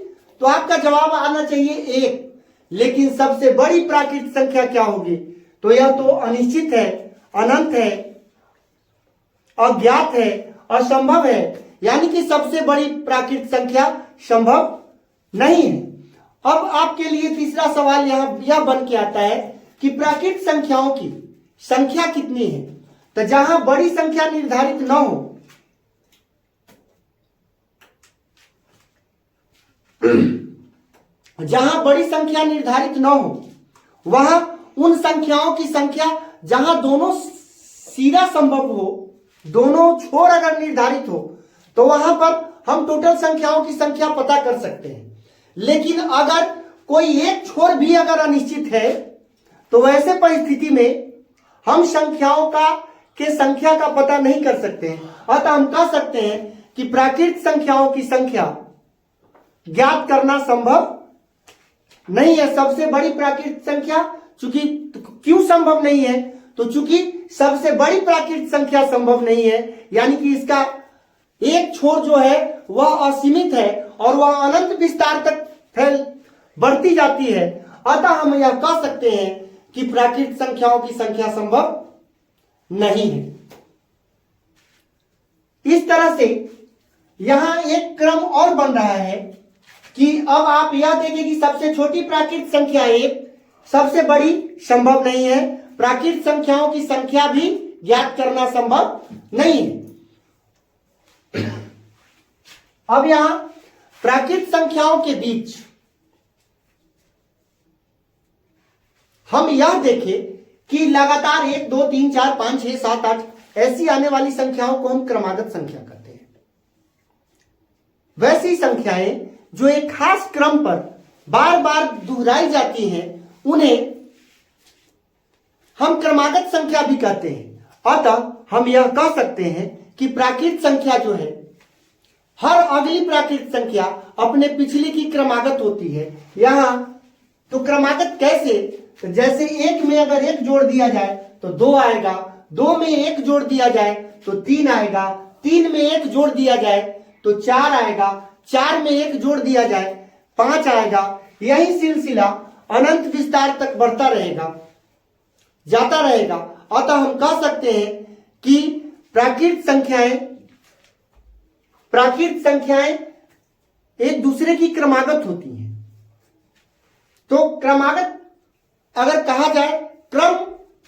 तो आपका जवाब आना चाहिए 1। लेकिन सबसे बड़ी प्राकृत संख्या क्या होगी? तो यह तो अनिश्चित है, अनंत है, अज्ञात है, असंभव है, यानी कि सबसे बड़ी प्राकृत संख्या संभव नहीं है। अब आपके लिए तीसरा सवाल यह बन के आता है कि प्राकृत संख्याओं की संख्या कितनी है। तो जहां बड़ी संख्या निर्धारित न हो, वहां उन संख्याओं की संख्या जहां दोनों सिरा संभव हो, दोनों छोर अगर निर्धारित हो, तो वहां पर हम टोटल संख्याओं की संख्या पता कर सकते हैं। लेकिन अगर कोई एक छोर भी अगर अनिश्चित है, तो वैसे परिस्थिति में हम संख्याओं के संख्या का पता नहीं कर सकते हैं। अतः हम कह सकते हैं कि प्राकृत संख्याओं की संख्या ज्ञात करना संभव नहीं है। सबसे बड़ी प्राकृत संख्या चूंकि क्यों संभव नहीं है? तो चूंकि सबसे बड़ी प्राकृत संख्या संभव नहीं है, यानी कि इसका एक छोर जो है वह असीमित है और वह अनंत विस्तार तक बढ़ती जाती है। अतः हम यह कह सकते हैं कि प्राकृत संख्याओं की संख्या संभव नहीं है। इस तरह से यहां एक क्रम और बन रहा है कि अब आप यह देखें कि सबसे छोटी प्राकृत संख्या 1, सबसे बड़ी संभव नहीं है। प्राकृत संख्याओं की संख्या भी ज्ञात करना संभव नहीं है। अब यहां प्राकृत संख्याओं के बीच हम यह देखें कि लगातार 1 2 3 4 5 6 7 8 ऐसी आने वाली संख्याओं को हम क्रमागत संख्या कहते हैं। वैसी संख्याएं जो एक खास क्रम पर बार बार दोहराई जाती हैं उन्हें हम क्रमागत संख्या भी कहते हैं। अतः हम यह कह सकते हैं कि प्राकृत संख्या जो है, हर अगली प्राकृत संख्या अपने पिछले की क्रमागत होती है। यहां तो क्रमागत कैसे? तो जैसे एक में अगर एक जोड़ दिया जाए तो दो आएगा, दो में एक जोड़ दिया जाए तो तीन आएगा, तीन में एक जोड़ दिया जाए तो चार आएगा, चार में एक जोड़ दिया जाए पांच आएगा। यही सिलसिला अनंत विस्तार तक बढ़ता रहेगा, जाता रहेगा। अतः हम कह सकते हैं कि प्राकृत संख्याएं एक दूसरे की क्रमागत होती हैं। तो क्रमागत अगर कहा जाए क्रम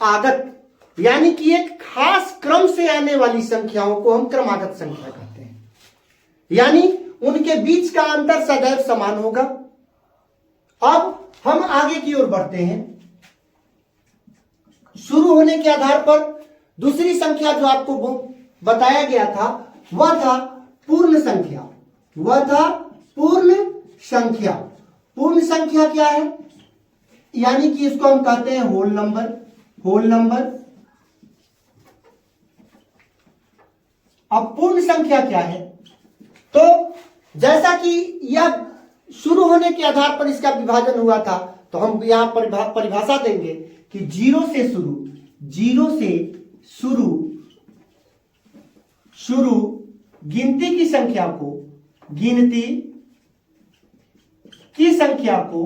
आगत, यानी कि एक खास क्रम से आने वाली संख्याओं को हम क्रमागत संख्या कहते हैं, यानी उनके बीच का अंतर सदैव समान होगा। अब हम आगे की ओर बढ़ते हैं। शुरू होने के आधार पर दूसरी संख्या जो आपको बताया गया था वह था पूर्ण संख्या, वह था पूर्ण संख्या। पूर्ण संख्या क्या है? यानी कि इसको हम कहते हैं होल नंबर, होल नंबर। अब पूर्ण संख्या क्या है? तो जैसा कि यह शुरू होने के आधार पर इसका विभाजन हुआ था, तो हम यहां पर परिभाषा देंगे कि जीरो से शुरू गिनती की संख्या को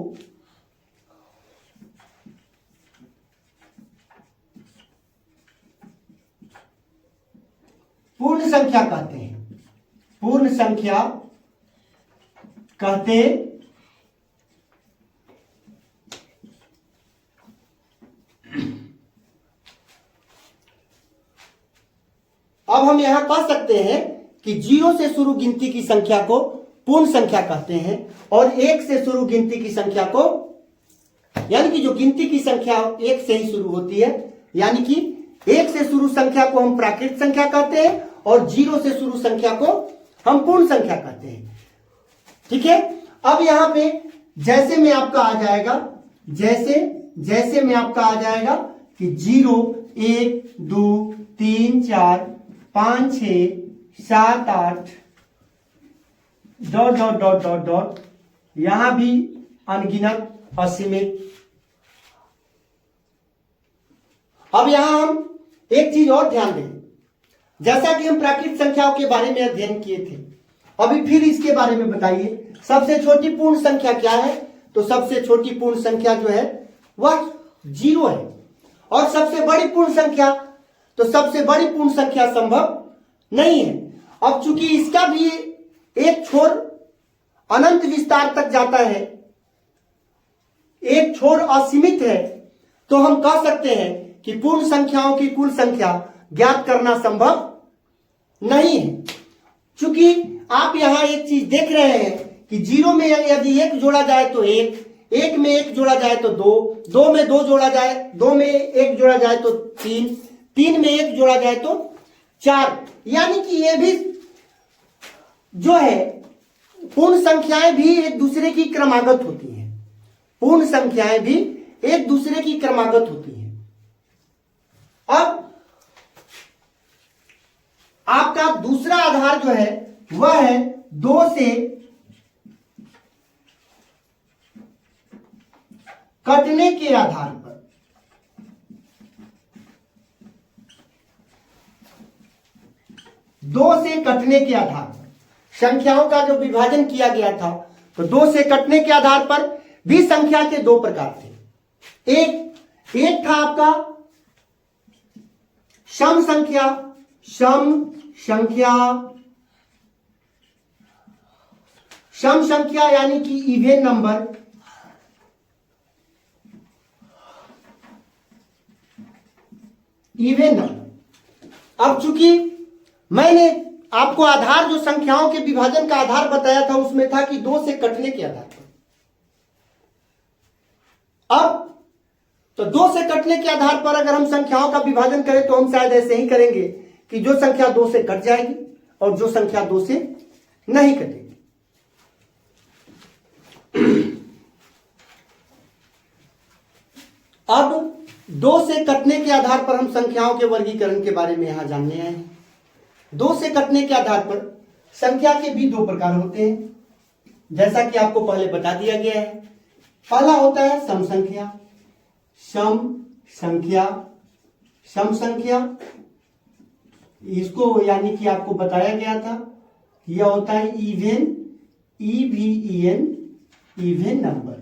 पूर्ण संख्या कहते हैं, पूर्ण संख्या कहते अब हम यहां कह सकते हैं कि जीरो से शुरू गिनती की संख्या को पूर्ण संख्या कहते हैं और एक से शुरू गिनती की संख्या को, यानी कि जो गिनती की संख्या एक से ही शुरू होती है, यानी कि एक से शुरू संख्या को हम प्राकृत संख्या कहते हैं और जीरो से शुरू संख्या को हम पूर्ण संख्या कहते हैं। ठीक है। अब यहां पे जैसे में आपका आ जाएगा, जैसे में आपका आ जाएगा कि 0 1 2 3 4 5 6 7 8 dot dot dot dot dot, यहां भी अनगिनत, असीमित। अब यहां हम एक चीज और ध्यान दें, जैसा कि हम प्राकृत संख्याओं के बारे में अध्ययन किए थे, अभी फिर इसके बारे में बताइए। सबसे छोटी पूर्ण संख्या क्या है? तो सबसे छोटी पूर्ण संख्या जो है वह 0 है। और सबसे बड़ी पूर्ण संख्या, तो सबसे बड़ी पूर्ण संख्या संभव नहीं है। अब चूंकि इसका भी एक छोर अनंत विस्तार तक जाता है, एक छोर असीमित है, तो हम कह सकते हैं कि पूर्ण संख्याओं की कुल संख्या ज्ञात करना संभव नहीं है। चूंकि आप यहां एक चीज देख रहे हैं कि 0 में यदि 1 जोड़ा जाए तो 1, 1 में 1 जोड़ा जाए तो 2, 2 में 2 जोड़ा जाए, 2 में 1 जोड़ा जाए तो 3, 3 में 1 जोड़ा जाए तो 4। यानी कि ये भी जो है पूर्ण संख्याएं भी एक दूसरे की क्रमागत होती हैं, पूर्ण संख्याएं भी एक दूसरे की क्रमागत होती हैं। अब आपका दूसरा आधार जो है वह है 2 से कटने के आधार पर। 2 से कटने के आधार पर संख्याओं का जो विभाजन किया गया था, तो 2 से कटने के आधार पर भी संख्या के 2 प्रकार थे। एक था आपका सम संख्या, सम संख्या यानी कि इवन नंबर। Even number. अब चूंकि मैंने आपको आधार जो संख्याओं के विभाजन का आधार बताया था उसमें था कि 2 से कटने के आधार पर। अब तो 2 से कटने के आधार पर अगर हम संख्याओं का विभाजन करें तो हम शायद ऐसे ही करेंगे कि जो संख्या 2 से कट जाएगी और जो संख्या 2 से नहीं कटेगी। अब 2 से कटने के आधार पर हम संख्याओं के वर्गीकरण के बारे में यहां जानने आए हैं। 2 से कटने के आधार पर संख्या के भी 2 प्रकार होते हैं, जैसा कि आपको पहले बता दिया गया है। पहला होता है सम संख्या। सम संख्या, सम संख्या, इसको यानी कि आपको बताया गया था, यह होता है even, EVEN, even number,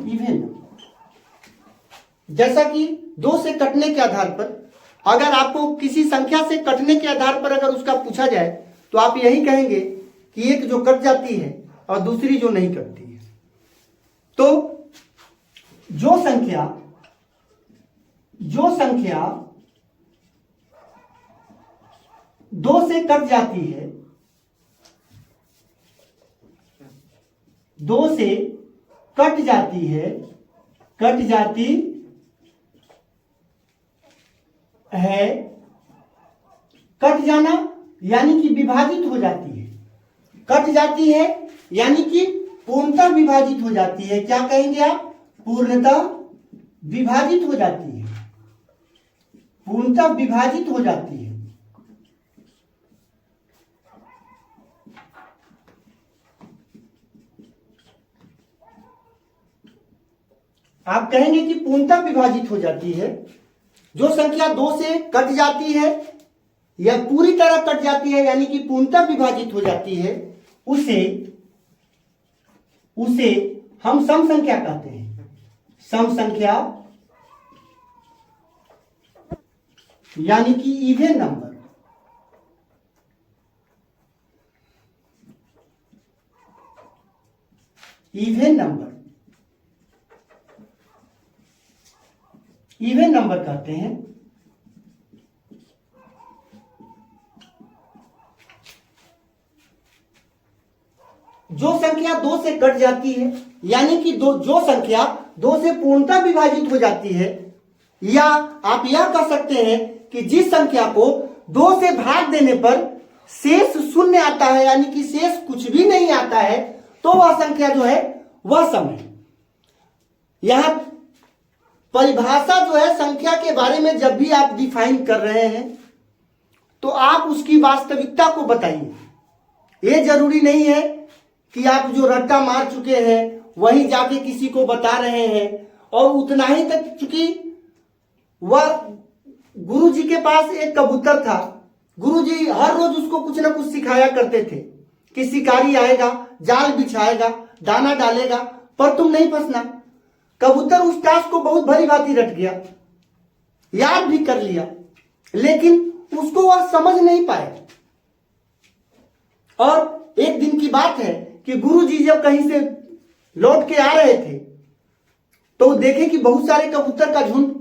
even number. जैसा कि 2 से कटने के आधार पर अगर आपको किसी संख्या से कटने के आधार पर अगर उसका पूछा जाए तो आप यही कहेंगे कि एक जो कट जाती है और दूसरी जो नहीं कटती है। तो जो संख्या 2 से कट जाती है, 2 से कट जाती है, कट जाती है, कट जाना यानी कि विभाजित हो जाती है, कट जाती है यानी कि पूर्णतः विभाजित हो जाती है। क्या कहेंगे आप? पूर्णतः विभाजित हो जाती है, पूर्णतः विभाजित हो जाती है। आप कहेंगे कि पूर्णतः विभाजित हो जाती है। जो संख्या 2 से कट जाती है या पूरी तरह कट जाती है यानी कि पूर्णतः विभाजित हो जाती है, उसे हम सम संख्या कहते हैं। सम संख्या यानी कि even number. Even number, even number कहते हैं। जो संख्या 2 से कट जाती है यानी कि जो संख्या 2 से पूर्णतः विभाजित हो जाती है, या आप यह कह सकते हैं कि जिस संख्या को 2 से भाग देने पर शेष शून्य आता है यानी कि शेष कुछ भी नहीं आता है, तो वह संख्या जो है वह सम है। यहां परिभाषा जो है संख्या के बारे में जब भी आप डिफाइन कर रहे हैं तो आप उसकी वास्तविकता को बताइए। यह जरूरी नहीं है कि आप जो रट्टा मार चुके हैं वहीं जाके किसी को बता रहे हैं और उतना ही तक। चूंकि वह गुरु जी के पास एक कबूतर था, गुरु जी हर रोज उसको कुछ ना कुछ सिखाया करते थे कि शिकारी आएगा, जाल बिछाएगा, दाना डालेगा, पर तुम नहीं फंसना। कबूतर उस टास्क को बहुत भली भांति रट गया, याद भी कर लिया, लेकिन उसको वह समझ नहीं पाए। और एक दिन की बात है कि गुरु जी जब कहीं से लौट के आ रहे थे तो देखे कि बहुत सारे कबूतर का झुंड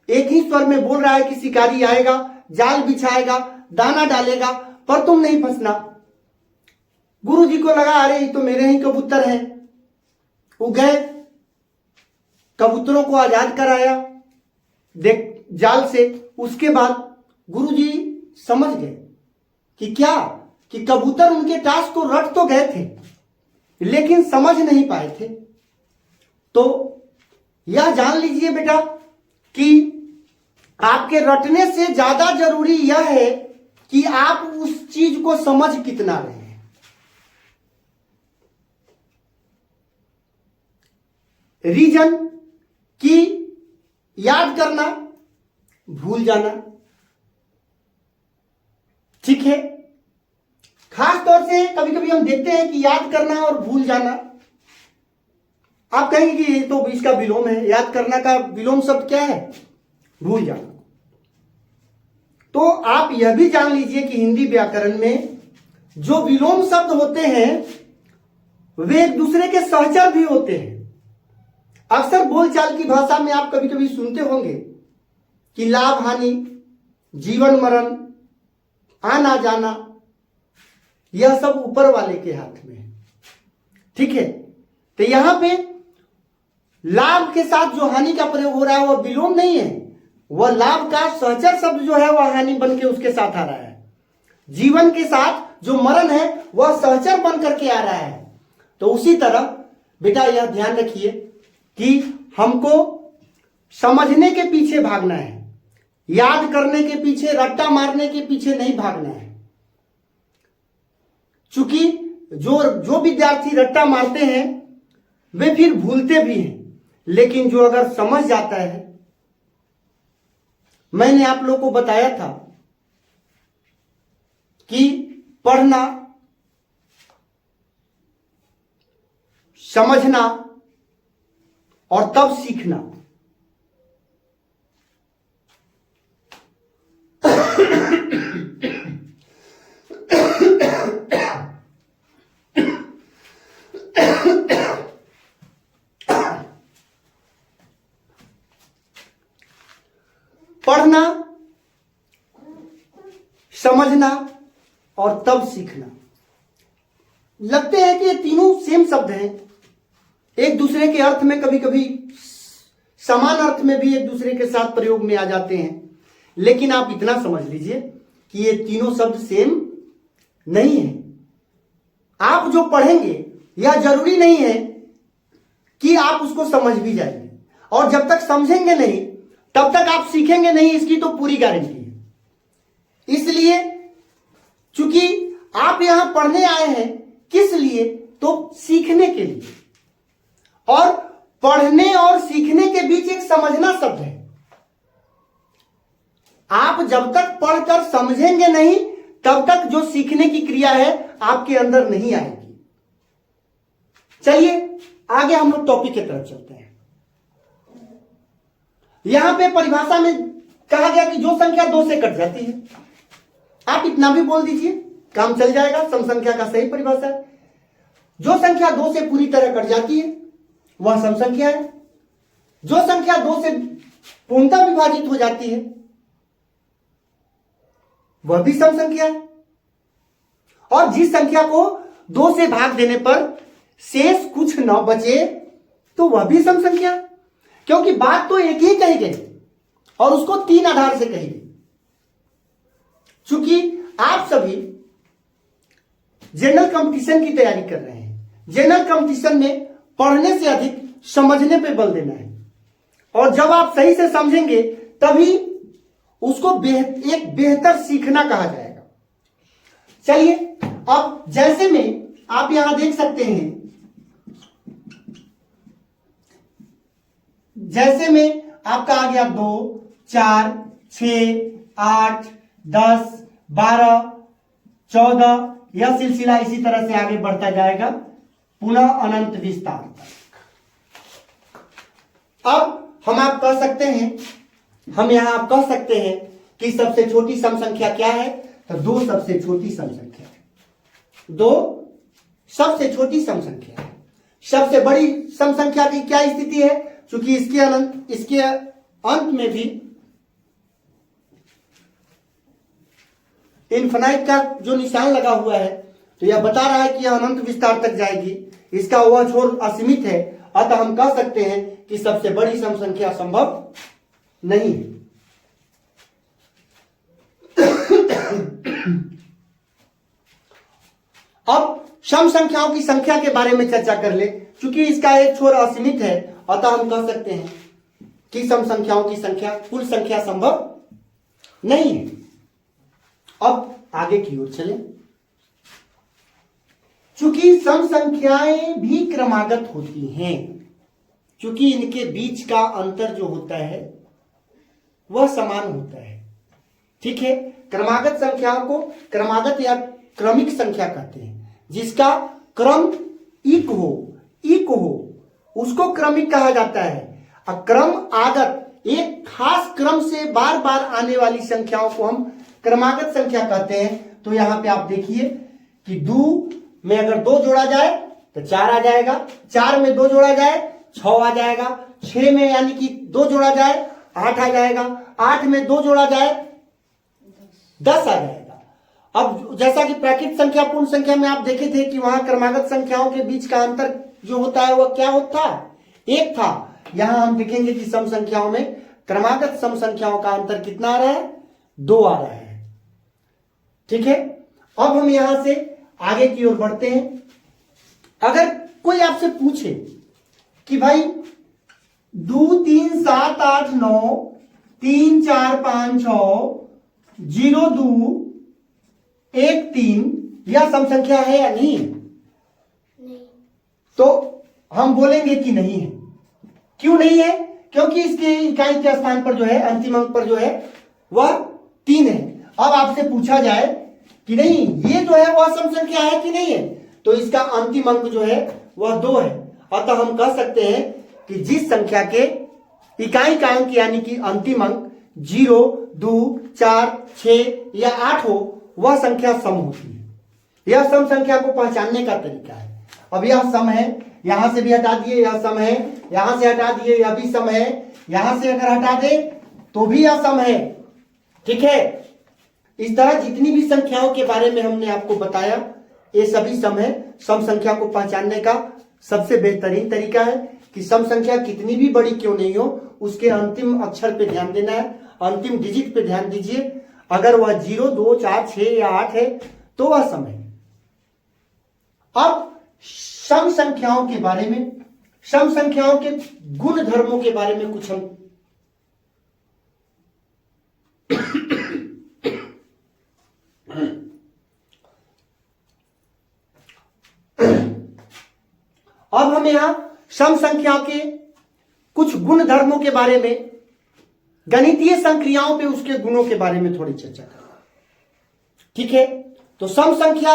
एक ही स्वर में बोल रहा है कि शिकारी आएगा, जाल बिछाएगा, दाना डालेगा, पर तुम नहीं फंसना। गुरु जी को लगा अरे ये तो मेरे ही कबूतर हैं। वो गए, कबूतरों को आजाद कराया देख जाल से। उसके बाद गुरु जी समझ गए कि क्या कि कबूतर उनके टास्क को रट तो गए थे लेकिन समझ नहीं पाए थे। तो यह जान लीजिए बेटा कि आपके रटने से ज्यादा जरूरी यह है कि आप उस चीज को समझ कितना रहे हैं। रीजन की याद करना, भूल जाना, ठीक है। खास तौर से कभी कभी हम देखते हैं कि याद करना और भूल जाना, आप कहेंगे कि ये तो इसका विलोम है। याद करना का विलोम शब्द क्या है? भूल जाना। तो आप यह भी जान लीजिए कि हिंदी व्याकरण में जो विलोम शब्द होते हैं वे एक दूसरे के सहचर भी होते हैं। अक्सर बोलचाल की भाषा में आप कभी कभी सुनते होंगे कि लाभ हानि, जीवन मरण, आना जाना, यह सब ऊपर वाले के हाथ में है, ठीक है। तो यहां पे लाभ के साथ जो हानि का प्रयोग हो रहा है वह विलोम नहीं है, वह लाभ का सहचर शब्द जो है वह हानि बन के उसके साथ आ रहा है। जीवन के साथ जो मरण है वह सहचर बन करके आ रहा है। तो उसी तरह बेटा यह ध्यान रखिए कि हमको समझने के पीछे भागना है, याद करने के पीछे, रट्टा मारने के पीछे नहीं भागना है। चूंकि जो विद्यार्थी रट्टा मारते हैं वे फिर भूलते भी हैं, लेकिन जो अगर समझ जाता है, मैंने आप लोगों को बताया था कि पढ़ना, समझना और तब सीखना। पढ़ना, समझना और तब सीखना। लगते हैं कि ये तीनों सेम शब्द हैं, एक दूसरे के अर्थ में कभी कभी समान अर्थ में भी एक दूसरे के साथ प्रयोग में आ जाते हैं, लेकिन आप इतना समझ लीजिए कि ये तीनों शब्द सेम नहीं है। आप जो पढ़ेंगे यह जरूरी नहीं है कि आप उसको समझ भी जाएंगे, और जब तक समझेंगे नहीं तब तक आप सीखेंगे नहीं, इसकी तो पूरी गारंटी है। इसलिए चूंकि आप यहां पढ़ने आए हैं, किस लिए? तो सीखने के लिए, और पढ़ने और सीखने के बीच एक समझना शब्द है। आप जब तक पढ़कर समझेंगे नहीं तब तक जो सीखने की क्रिया है आपके अंदर नहीं आएगी। चलिए आगे हम लोग टॉपिक की तरफ चलते हैं। यहां पे परिभाषा में कहा गया कि जो संख्या 2 से कट जाती है, आप इतना भी बोल दीजिए, काम चल जाएगा। सम संख्या का सही परिभाषा है, जो संख्या 2 से पूरी तरह कट जाती है वह सम संख्या है। जो संख्या 2 से पूर्णतः विभाजित हो जाती है वह भी सम संख्या है। और जिस संख्या को 2 से भाग देने पर शेष कुछ न बचे तो वह भी सम संख्या है, क्योंकि बात तो एक ही कही गई और उसको 3 आधार से कही गई। चूंकि आप सभी जनरल कंपटीशन की तैयारी कर रहे हैं, जनरल कंपटीशन में पढ़ने से अधिक समझने पे बल देना है, और जब आप सही से समझेंगे तभी उसको एक बेहतर सीखना कहा जाएगा। चलिए अब जैसे में आप यहां देख सकते हैं, जैसे में आपका आ गया 2, 4, 6, 8, 10, 12, 14, यह सिलसिला इसी तरह से आगे बढ़ता जाएगा पुनः अनंत विस्तार तक। अब हम आप कह सकते हैं, हम यहां आप कह सकते हैं कि सबसे छोटी सम संख्या क्या है? तो 2 सबसे छोटी सम संख्या है। 2 सबसे छोटी सम संख्या है। सबसे बड़ी सम संख्या की क्या स्थिति है? क्योंकि इसके अंत में भी इनफिनाइट का जो निशान लगा हुआ है, तो यह बता रहा है कि यह अनंत विस्तार तक जाएगी। इसका वह छोर असीमित है, अतः हम कह सकते हैं कि सबसे बड़ी सम संख्या संभव नहीं है। अब सम संख्याओं की संख्या के बारे में चर्चा कर ले। चूंकि इसका एक छोर असीमित है, अतः हम कह सकते हैं कि सम संख्याओं की संख्या, कुल संख्या संभव नहीं है। अब आगे की ओर चलें। चूंकि सम संख्याएं भी क्रमागत होती हैं, क्योंकि इनके बीच का अंतर जो होता है वह समान होता है। ठीक है, क्रमागत संख्याओं को क्रमागत या क्रमिक संख्या कहते हैं। जिसका क्रम इक हो उसको क्रमिक कहा जाता है। अक्रम आगत, एक खास क्रम से बार बार आने वाली संख्याओं को हम क्रमागत संख्या कहते हैं। तो यहां पे आप देखिए कि 2 में अगर 2 जोड़ा जाए तो 4 आ जाएगा, 4 में 2 जोड़ा जाए 6 आ जाएगा, 6 में यानी कि 2 जोड़ा जाए 8 आ जाएगा, 8 में 2 जोड़ा जाए 10 आ जाएगा। अब जैसा कि प्राकृत संख्या पूर्ण संख्या में आप देखे थे कि वहां क्रमागत संख्याओं के बीच का अंतर जो होता है वह क्या होता था? 1 था। यहां हम देखेंगे कि सम संख्याओं में क्रमागत सम संख्याओं का अंतर कितना आ रहा है? 2 आ रहा है। ठीक है, अब हम यहां से आगे की ओर बढ़ते हैं। अगर कोई आपसे पूछे कि भाई 2 3 7 8 9 3 4 5 6 0 2 1 3 यह सम संख्या है या नहीं? नहीं। तो हम बोलेंगे कि नहीं है। क्यों नहीं है? क्योंकि इसके इकाई के स्थान पर जो है, अंतिम अंक पर जो है वह 3 है। अब आपसे पूछा जाए कि नहीं ये जो है वह सम संख्या है कि नहीं है, तो इसका अंतिम अंक जो है वह 2 है। अतः हम कह सकते हैं कि जिस संख्या के इकाई का अंक यानी कि अंतिम अंक 0 2 4 6 या 8 हो वह संख्या सम होती है। यह सम संख्या को पहचानने का तरीका है। अब यह सम है, यहां से भी हटा दिए यह सम है, यहां से हटा दिए यह भी सम है, यहां से अगर हटा दे तो भी यह सम है। ठीक है, इस तरह जितनी भी संख्याओं के बारे में हमने आपको बताया ये सभी सम है। सम संख्या को पहचानने का सबसे बेहतरीन तरीका है कि सम संख्या कितनी भी बड़ी क्यों नहीं हो उसके अंतिम अक्षर पे ध्यान देना है, अंतिम डिजिट पे ध्यान दीजिए। अगर वह 0 2 4 6 या 8 है तो वह सम है। अब सम संख्याओं के बारे में, सम संख्याओं के गुण धर्मों के बारे में कुछ हम अब हम यहां सम संख्या के कुछ गुण धर्मों के बारे में, गणितीय संक्रियाओं पे उसके गुणों के बारे में थोड़ी चर्चा करेंगे। ठीक है, तो सम संख्या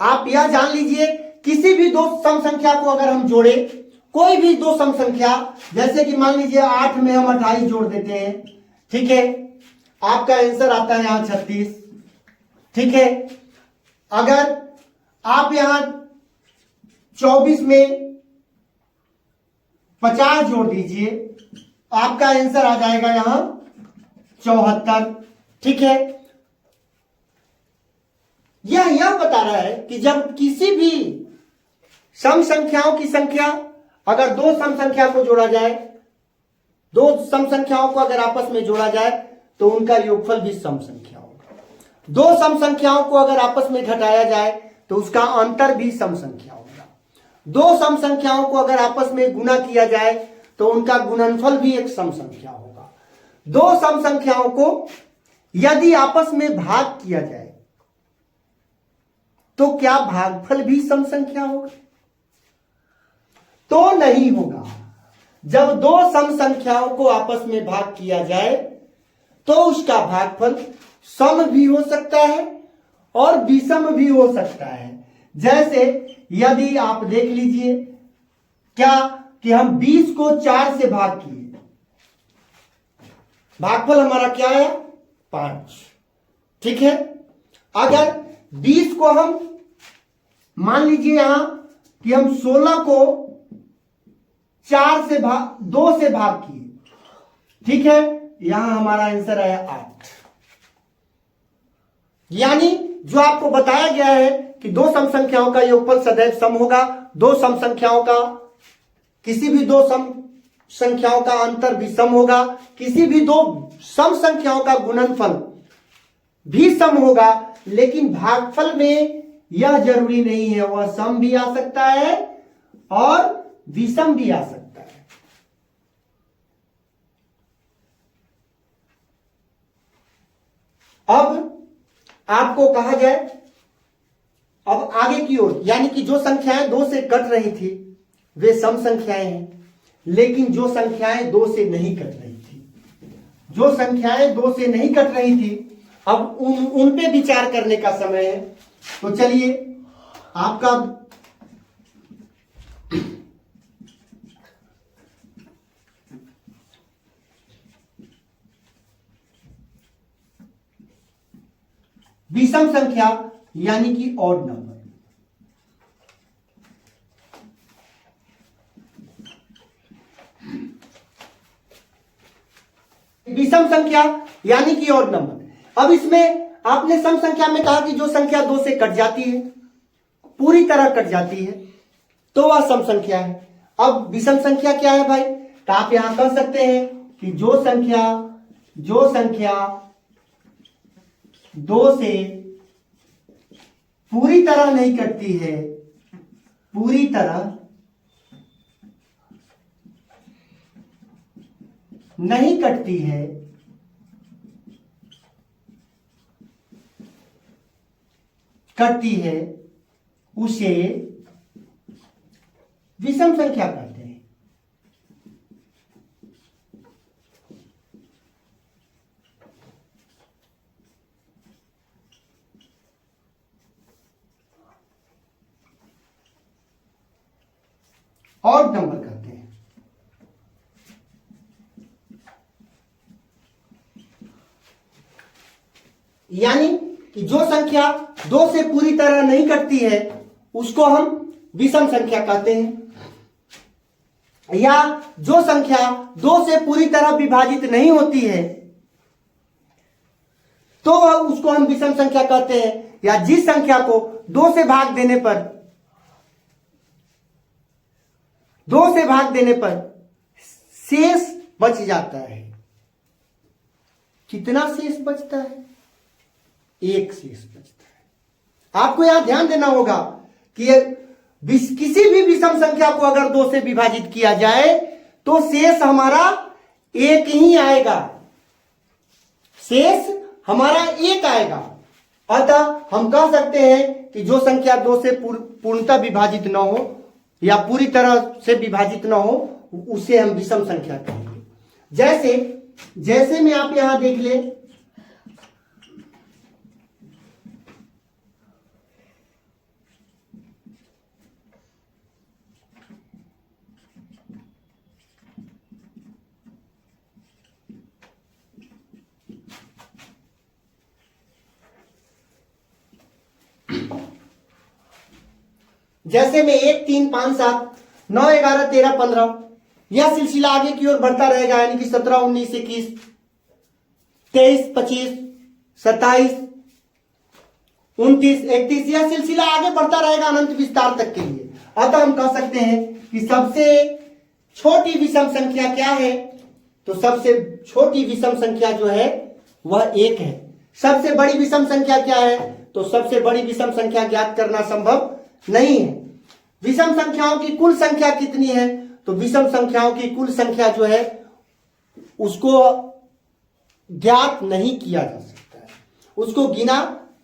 आप यह जान लीजिए किसी भी दो सम संख्या को अगर हम जोड़े, कोई भी दो सम संख्या, जैसे कि मान लीजिए 8 में हम 28 जोड़ देते हैं, ठीक है, आपका आंसर आता है यहां 36। ठीक है, अगर आप यहां 24 में 50 जोड़ दीजिए, आपका आंसर आ जाएगा यहां 74। ठीक है, यह बता रहा है कि जब किसी भी सम संख्याओं की संख्या, अगर दो सम संख्या को जोड़ा जाए, दो सम संख्याओं को अगर आपस में जोड़ा जाए तो उनका योगफल भी सम संख्या होगा। दो सम संख्याओं को अगर आपस में घटाया जाए तो उसका अंतर भी सम संख्या होगा। दो सम संख्याओं को अगर आपस में गुणा किया जाए तो उनका गुणनफल भी एक सम संख्या होगा। दो सम संख्याओं को यदि आपस में भाग किया जाए तो क्या भागफल भी सम संख्या होगा? तो नहीं होगा। जब दो सम संख्याओं को आपस में भाग किया जाए तो उसका भागफल सम भी हो सकता है और विषम भी हो सकता है। जैसे यदि आप देख लीजिए क्या कि हम 20 को 4 से भाग किए, भागफल हमारा क्या है? 5। ठीक है, अगर 20 को हम मान लीजिए यहां कि हम 16 को 2 से भाग किए, ठीक है, यहां हमारा आंसर आया 8। यानी जो आपको बताया गया है कि दो सम संख्याओं का योगफल सदैव सम होगा, दो सम संख्याओं का, किसी भी दो सम संख्याओं का अंतर भी सम होगा, किसी भी दो सम संख्याओं का गुणनफल भी सम होगा, लेकिन भागफल में यह जरूरी नहीं है, वह सम भी आ सकता है और विषम भी आ सकता है। अब आपको कहा जाए, अब आगे की ओर, यानी कि जो संख्याएं 2 से कट रही थी वे सम संख्याएं हैं, लेकिन जो संख्याएं 2 से नहीं कट रही थी, जो संख्याएं 2 से नहीं कट रही थी, अब उन पे विचार करने का समय है। तो चलिए आपका विषम संख्या यानी कि ऑड नंबर। विषम संख्या यानी कि ऑड नंबर। अब इसमें आपने सम संख्या में कहा कि जो संख्या 2 से कट जाती है, पूरी तरह कट जाती है, तो वह सम संख्या है। अब विषम संख्या क्या है भाई? तो आप यहां कह सकते हैं कि जो संख्या 2 से पूरी तरह नहीं कटती है, पूरी तरह नहीं कटती है, कटती है, उसे विषम संख्या कहते हैं। ऑड नंबर कहते हैं। यानी कि जो संख्या 2 से पूरी तरह नहीं कटती है उसको हम विषम संख्या कहते हैं, या जो संख्या 2 से पूरी तरह विभाजित नहीं होती है तो उसको हम विषम संख्या कहते हैं, या जिस संख्या को 2 से भाग देने पर 2 से भाग देने पर शेष बच जाता है। कितना शेष बचता है? 1 शेष बचता है। आपको यहां ध्यान देना होगा कि किसी भी विषम संख्या को अगर 2 से विभाजित किया जाए तो शेष हमारा 1 ही आएगा, शेष हमारा 1 आएगा। अतः हम कह सकते हैं कि जो संख्या 2 से पूर्णतः विभाजित न हो या पूरी तरह से विभाजित न हो उसे हम विषम संख्या कहेंगे। जैसे में आप यहां देख ले, जैसे में 1 3 5 7 9 11 13 15 यह सिलसिला आगे की ओर बढ़ता रहेगा, यानी कि 17 19 21 23 25 27 29 31 यह सिलसिला आगे बढ़ता रहेगा अनंत विस्तार तक के लिए। अतः हम कह सकते हैं कि सबसे छोटी विषम संख्या क्या है? तो सबसे छोटी विषम संख्या जो है वह 1 है। सबसे बड़ी विषम संख्या क्या है? तो सबसे बड़ी विषम संख्या ज्ञात करना संभव नहीं है। विषम संख्याओं की कुल संख्या कितनी है? तो विषम संख्याओं की कुल संख्या जो है उसको ज्ञात नहीं किया जा सकता है, उसको गिना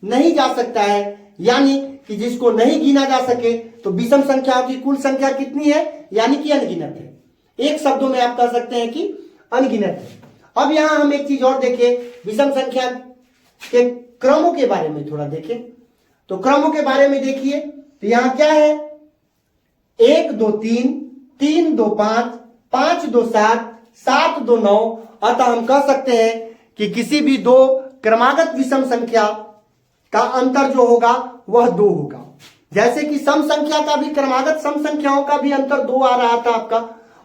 नहीं जा सकता है। यानी कि जिसको नहीं गिना जा सके तो विषम संख्याओं की कुल संख्या कितनी है? यानी कि अनगिनत है। एक शब्दों में आप कह सकते हैं कि अनगिनत है। अब यहां हम एक चीज और देखें, विषम संख्या के क्रमों के बारे में थोड़ा देखें। तो क्रमों के बारे में देखिए तो यहां क्या है? 1 2 3 3 2 5 5 2 7 7 2 9। अतः हम कह सकते हैं कि किसी भी 2 क्रमागत विषम संख्या का अंतर जो होगा वह 2 होगा। जैसे कि सम संख्या का भी क्रमागत सम संख्याओं का भी अंतर 2 आ रहा था आपका,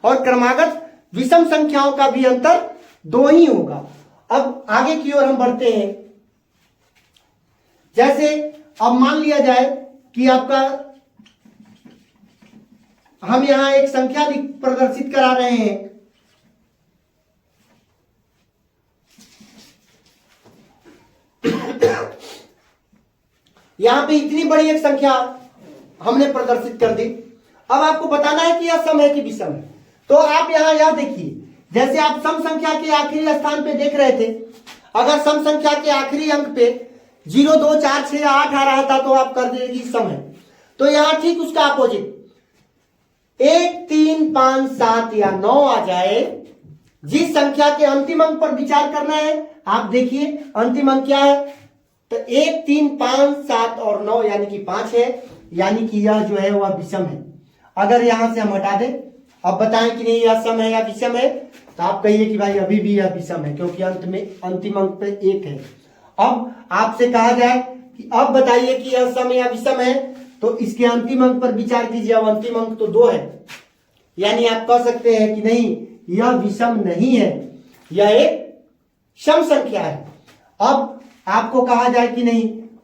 और क्रमागत विषम संख्याओं का भी अंतर 2 ही होगा। अब आगे की ओर हम बढ़ते हैं। जैसे अब मान लिया जाए कि आपका हम यहां एक संख्या प्रदर्शित करा रहे हैं। यहां पे इतनी बड़ी एक संख्या हमने प्रदर्शित कर दी। अब आपको बताना है कि यह सम है कि विषम है। तो आप यह देखिए, जैसे आप सम संख्या के आखिरी स्थान पे देख रहे थे, अगर सम संख्या के आखिरी अंक पे 0 2 4 6 8 आ रहा था तो आप कर देगी सम है। तो यहां ठीक उसका अपोजिट 1 3 5 7 या 9 आ जाए, जिस संख्या के अंतिम अंक पर विचार करना है। आप देखिए अंतिम अंक क्या है? तो 1 3 5 7 और 9 यानी कि 5 है, यानी कि यह जो है वह विषम है। अगर यहां से हम हटा दें, अब बताएं कि नहीं यह सम है या विषम है, तो आप कहिए कि भाई अभी भी यह विषम है, क्योंकि अंत में अंतिम अंक पे 1 है। अब आपसे कहा जाए कि अब बताइए कि यह सम या विषम है, तो इसके अंतिम अंक पर विचार कीजिए। अब अंतिम अंक तो 2 है, यानी आप कह सकते हैं कि नहीं यह विषम नहीं है, यह एक सम संख्या है। अब आपको कहा जाए कि नहीं,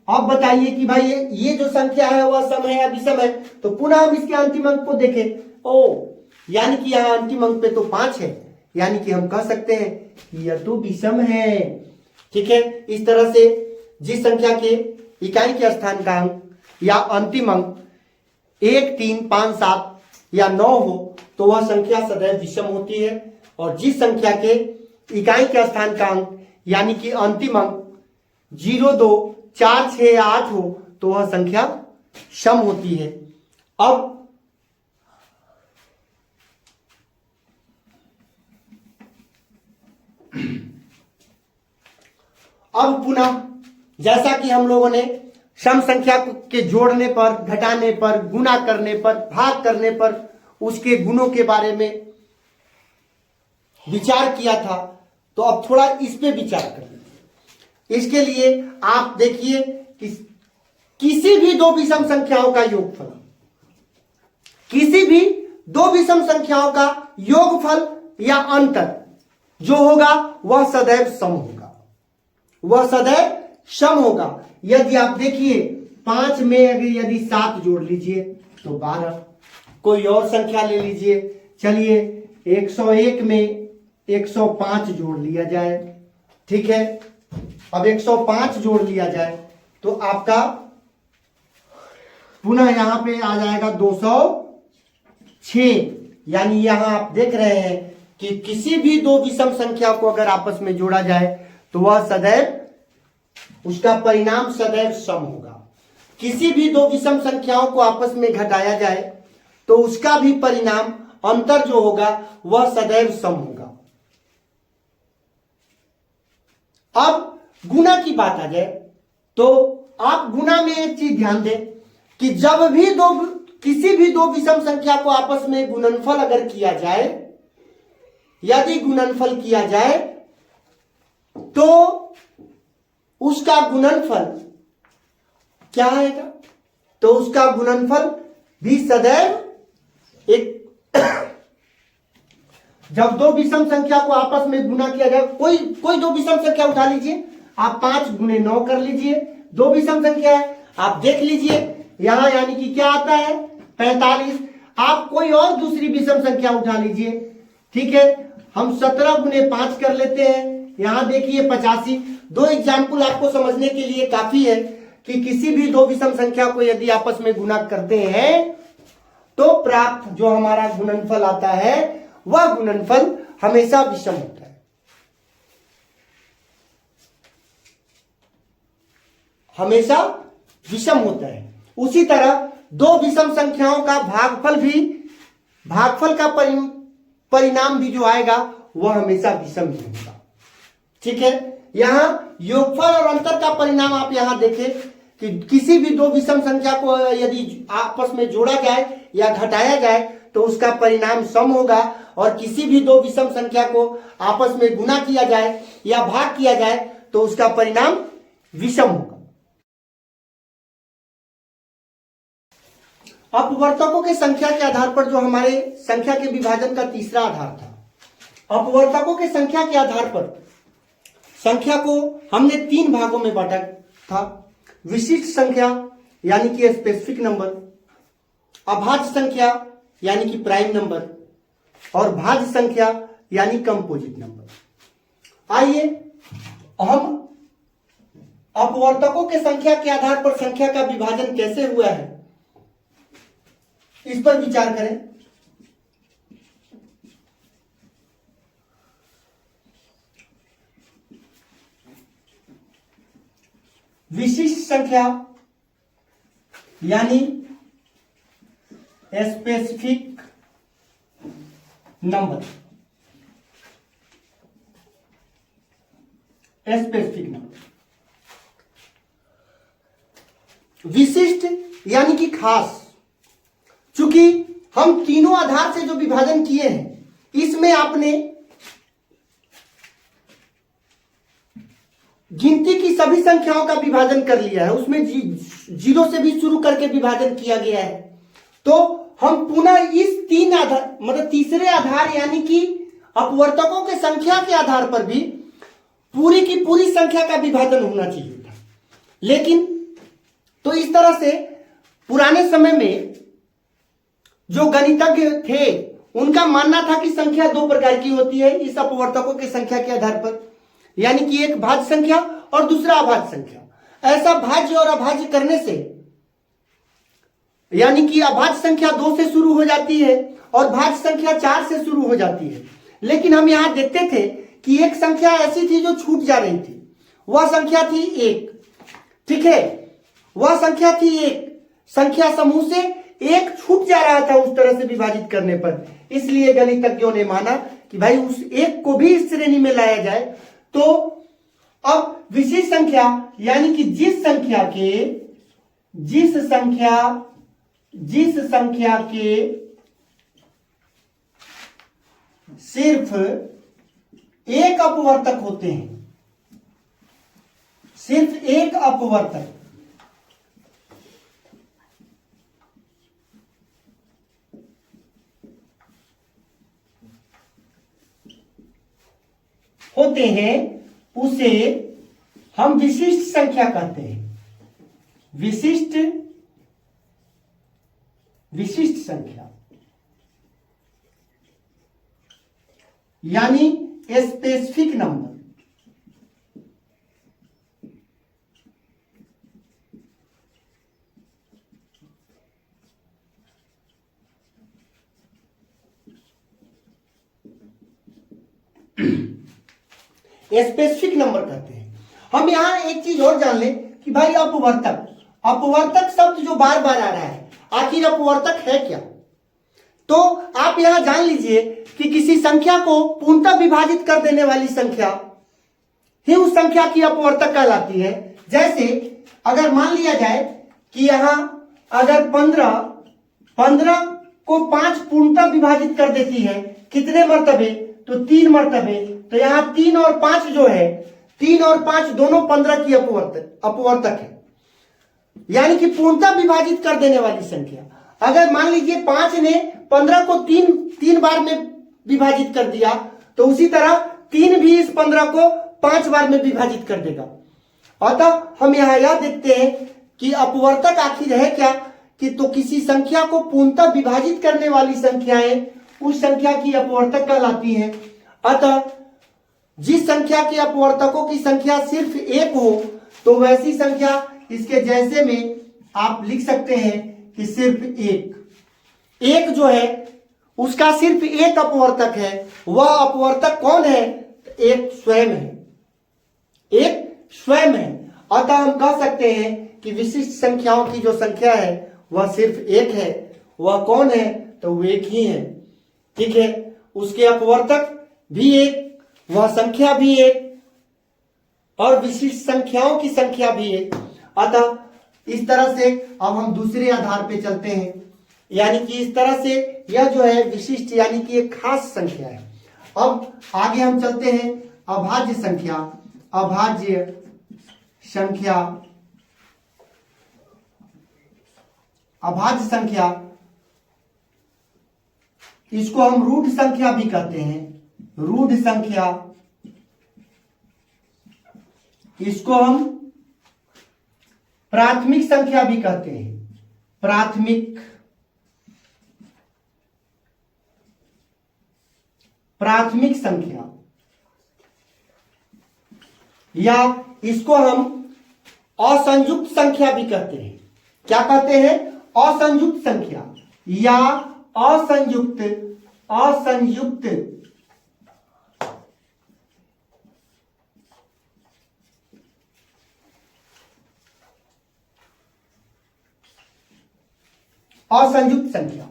अब बताइए कि भाई ये जो संख्या है वह सम है या विषम है, तो पुनः हम इसके अंतिम अंक को देखें। ओ यानी कि यहां अंतिम अंक पे तो 5 है, यानी कि हम कह सकते हैं कि यह तो विषम है। ठीक है, इस तरह से जिस संख्या के इकाई के स्थान का अंक या अंतिम अंक 1 3 5 7 या 9 हो तो वह संख्या सदैव विषम होती है। और जिस संख्या के इकाई के स्थान का अंक यानी कि अंतिम अंक 0, 2, 4, 6 या 8 हो तो वह संख्या सम होती है। अब पुनः जैसा कि हम लोगों ने सम संख्या के जोड़ने पर, घटाने पर, गुणा करने पर, भाग करने पर उसके गुणों के बारे में विचार किया था, तो अब थोड़ा इस पे विचार कर लीजिए। इसके लिए आप देखिए कि किसी भी दो विषम संख्याओं का योगफल, किसी भी दो विषम संख्याओं का योगफल या अंतर जो होगा वह सदैव सम होगा, वह सदैव सम होगा। यदि आप देखिए 5 में यदि 7 जोड़ लीजिए तो 12। कोई और संख्या ले लीजिए, चलिए 101 में 105 जोड़ लिया जाए, ठीक है। अब 105 जोड़ लिया जाए तो आपका पुनः यहां पे आ जाएगा 206। यानी यहां आप देख रहे हैं कि किसी भी दो विषम संख्या को अगर आपस में जोड़ा जाए तो वह सदैव, उसका परिणाम सदैव सम होगा। किसी भी दो विषम संख्याओं को आपस में घटाया जाए तो उसका भी परिणाम, अंतर जो होगा वह सदैव सम होगा। अब गुणा की बात आ जाए तो आप गुणा में एक चीज ध्यान दें कि जब भी किसी भी दो विषम संख्या को आपस में गुणनफल अगर किया जाए, यदि गुणनफल किया जाए तो उसका गुणनफल क्या आएगा, तो उसका गुणनफल भी सदैव एक जब दो विषम संख्या को आपस में गुणा किया जाए, कोई दो विषम संख्या उठा लीजिए, आप 5 गुणे 9 कर लीजिए, दो विषम संख्या है, आप देख लीजिए यहां यानी कि क्या आता है 45। आप कोई और दूसरी विषम संख्या उठा लीजिए, ठीक है। हम 17 गुणे 5 कर लेते हैं, यहां देखिए 85। दो एग्जाम्पल आपको समझने के लिए काफी है कि किसी भी दो विषम संख्या को यदि आपस में गुणा करते हैं तो प्राप्त जो हमारा गुणनफल आता है वह गुणनफल हमेशा विषम होता है, हमेशा विषम होता है। उसी तरह दो विषम संख्याओं का भागफल का परिणाम भी जो आएगा वह हमेशा विषम ही होगा, ठीक है। यहां योगफल और अंतर का परिणाम आप यहां देखें कि किसी भी दो विषम संख्या को यदि आपस में जोड़ा जाए या घटाया जाए तो उसका परिणाम सम होगा, और किसी भी दो विषम संख्या को आपस में गुणा किया जाए या भाग किया जाए तो उसका परिणाम विषम होगा। अपवर्तकों के संख्या के आधार पर जो हमारे संख्या के विभाजन का तीसरा आधार था, अपवर्तकों के संख्या के आधार पर संख्या को हमने 3 भागों में बांटा था। विशिष्ट संख्या यानी कि स्पेसिफिक नंबर, अभाज्य संख्या यानी कि प्राइम नंबर, और भाज्य संख्या यानी कंपोजिट नंबर। आइए हम अपवर्तकों के संख्या के आधार पर संख्या का विभाजन कैसे हुआ है इस पर विचार करें। विशिष्ट संख्या यानी स्पेसिफिक नंबर, स्पेसिफिक नंबर। विशिष्ट यानी कि खास। चूंकि हम तीनों आधार से जो विभाजन किए हैं इसमें आपने गिनती की सभी संख्याओं का विभाजन कर लिया है, उसमें 0 से भी शुरू करके विभाजन किया गया है। तो हम पुनः इस 3 आधार मतलब तीसरे आधार यानी कि अपवर्तकों के संख्या के आधार पर भी पूरी की पूरी संख्या का विभाजन होना चाहिए था। लेकिन तो इस तरह से पुराने समय में जो गणितज्ञ थे उनका मानना था कि संख्या 2 प्रकार की होती है इस अपवर्तकों के संख्या के आधार पर, यानी कि एक भाज्य संख्या और दूसरा अभाज्य संख्या। ऐसा भाज्य और अभाज्य करने से यानी कि अभाज्य संख्या 2 से शुरू हो जाती है और भाज्य संख्या 4 से शुरू हो जाती है। लेकिन हम यहां देखते थे कि एक संख्या ऐसी थी जो छूट जा रही थी, वह संख्या थी 1। ठीक है, वह संख्या थी 1, संख्या समूह से 1 छूट जा रहा था उस तरह से विभाजित करने पर। इसलिए गणितज्ञों ने माना कि भाई उस 1 को भी इस श्रेणी में लाया जाए। तो अब विशेष संख्या यानी कि जिस संख्या के सिर्फ एक अपवर्तक होते हैं, सिर्फ एक अपवर्तक होते हैं, उसे हम विशिष्ट संख्या कहते हैं। विशिष्ट संख्या यानी स्पेसिफिक नंबर। स्पेसिफिक नंबर कहते हैं। हम यहां एक चीज और जान लें कि भाई अपवर्तक शब्द जो बार बार आ रहा है, आखिर अपवर्तक है क्या? तो आप यहां जान लीजिए कि किसी संख्या को पूर्णतः विभाजित कर देने वाली संख्या ही उस संख्या की अपवर्तक कहलाती है। जैसे अगर मान लिया जाए कि यहां अगर 15 को 5 पूर्णतः विभाजित कर देती है, कितने मर्तबे? तो 3 मर्तबे। तो यहां 3 और 5 जो है, 3 और 5 दोनों 15 की अपवर्तक है, यानी कि पूर्णतः विभाजित कर देने वाली संख्या। अगर मान लीजिए 5 ने 15 को तीन बार में विभाजित कर दिया, तो उसी तरह 3 भी इस 15 को 5 बार में विभाजित कर देगा। अतः हम यहां यह देखते हैं कि अपवर्तक आखिर है क्या, कि तो किसी संख्या को पूर्णतः विभाजित करने वाली संख्याएं उस संख्या की अपवर्तक कहलाती हैं। अतः जिस संख्या के अपवर्तकों की संख्या सिर्फ 1 हो, तो वैसी संख्या इसके जैसे में आप लिख सकते हैं कि सिर्फ 1 जो है उसका सिर्फ एक अपवर्तक है। वह अपवर्तक कौन है? एक स्वयं है। अतः हम कह सकते हैं कि विशिष्ट संख्याओं की जो संख्या है वह सिर्फ 1 है। वह कौन है? तो वो 1 ही है। ठीक है, उसके अपवर्तक भी 1, वह संख्या भी 1 और विशिष्ट संख्याओं की संख्या भी 1। अतः इस तरह से अब हम दूसरे आधार पे चलते हैं, यानी कि इस तरह से यह जो है विशिष्ट यानी कि एक खास संख्या है। अब आगे हम चलते हैं अभाज्य संख्या। इसको हम रूढ़ संख्या भी कहते हैं, रूढ़ संख्या। इसको हम प्राथमिक संख्या भी कहते हैं, प्राथमिक संख्या, या इसको हम असंयुक्त संख्या भी कहते हैं। क्या कहते हैं? असंयुक्त संख्या या असंयुक्त संख्या।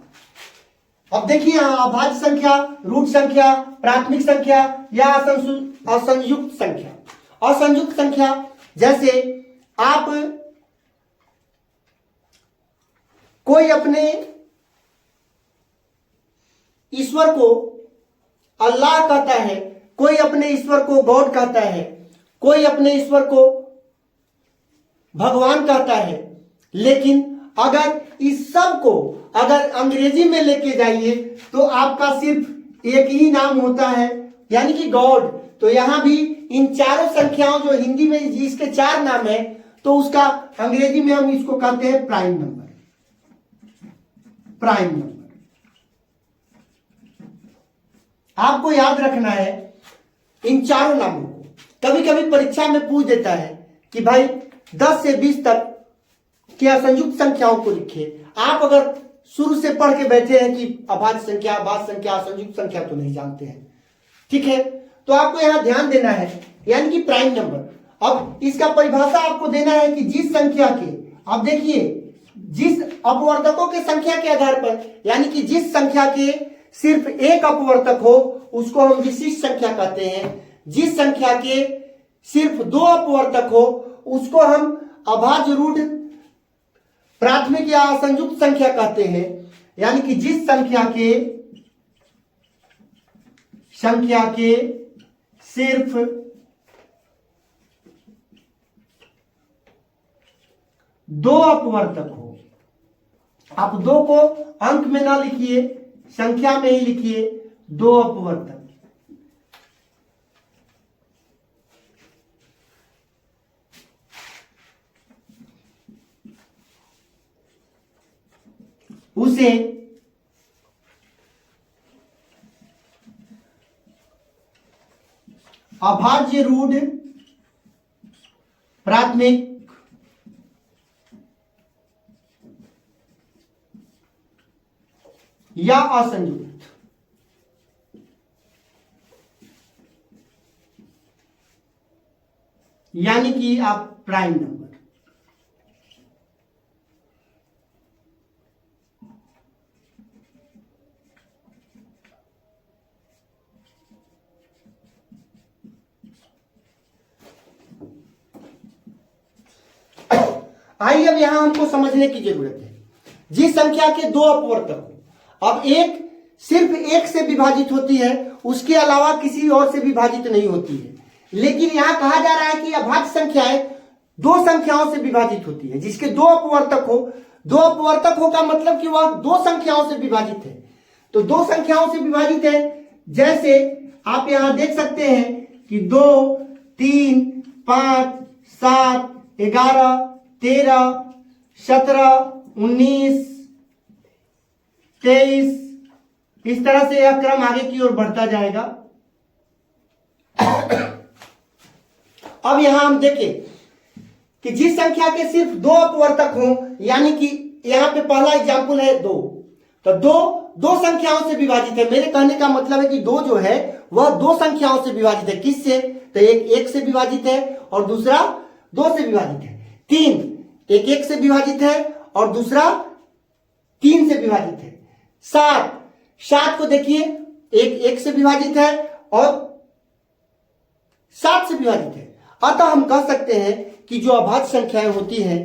अब देखिए अभाज्य संख्या, रूढ़ संख्या, प्राथमिक संख्या या असंयुक्त संख्या। असंयुक्त संख्या जैसे आप कोई अपने ईश्वर को अल्लाह कहता है, कोई अपने ईश्वर को गॉड कहता है, कोई अपने ईश्वर को भगवान कहता है। लेकिन अगर इस सब को अगर अंग्रेजी में लेके जाइए तो आपका सिर्फ एक ही नाम होता है, यानी कि गॉड। तो यहां भी इन चारों संख्याओं जो हिंदी में जिसके 4 नाम है, तो उसका अंग्रेजी में हम इसको कहते हैं प्राइम नंबर। आपको याद रखना है इन चारों नामों को। कभी कभी परीक्षा में पूछ देता है कि भाई 10 से 20 तक के असंयुक्त संख्याओं को लिखिए। आप अगर शुरू से पढ़ के बैठे हैं कि अभाज्य संख्या, असंयुक्त संख्या तो नहीं जानते हैं, ठीक है, तो आपको यहां ध्यान देना है, यानी कि प्राइम नंबर। अब इसका परिभाषा आपको देना है कि जिस संख्या के, अब देखिए, जिस अपवर्तकों के संख्या के आधार पर, यानी कि जिस संख्या के सिर्फ एक अपवर्तक हो उसको हम विशिष्ट संख्या कहते हैं, जिस संख्या के सिर्फ दो अपवर्तक हो उसको हम अभाज्य रूढ़ प्राथमिक या असंयुक्त संख्या कहते हैं, यानी कि जिस संख्या के सिर्फ दो अपवर्तक हो। आप दो को अंक में ना लिखिए, संख्या में ही लिखिए, दो अपवर्तक। उसे अभाज्य रूढ़ प्राथमिक या असंयुक्त, यानी कि आप प्राइम नंबर। आइए अब यहां हमको समझने की जरूरत है, जिस संख्या के दो अपवर्तक हो, अब एक सिर्फ एक से विभाजित होती है, उसके अलावा किसी और से विभाजित नहीं होती है, लेकिन यहां कहा जा रहा है कि अभाज्य संख्याएं दो संख्याओं से विभाजित होती है, जिसके दो अपवर्तक हो। दो अपवर्तक हो का मतलब कि वह दो संख्याओं से विभाजित है, तो दो संख्याओं से विभाजित है, जैसे आप यहां देख सकते हैं कि 2, 3, 5, 7, 11, 13, 17, 19, 23, इस तरह से यह क्रम आगे की ओर बढ़ता जाएगा। अब यहां हम देखें कि जिस संख्या के सिर्फ दो अपवर्तक हों, यानी कि यहां पे पहला एग्जाम्पल है 2, तो दो संख्याओं से विभाजित है। मेरे कहने का मतलब है कि 2 जो है वह दो संख्याओं से विभाजित है। किससे? तो एक से विभाजित है और दूसरा 2 से विभाजित है। 3 एक से विभाजित है और दूसरा 3 से विभाजित है। 7 को देखिए, एक से विभाजित है और 7 से विभाजित है। अतः हम कह सकते हैं कि जो अभाज्य संख्याएं होती हैं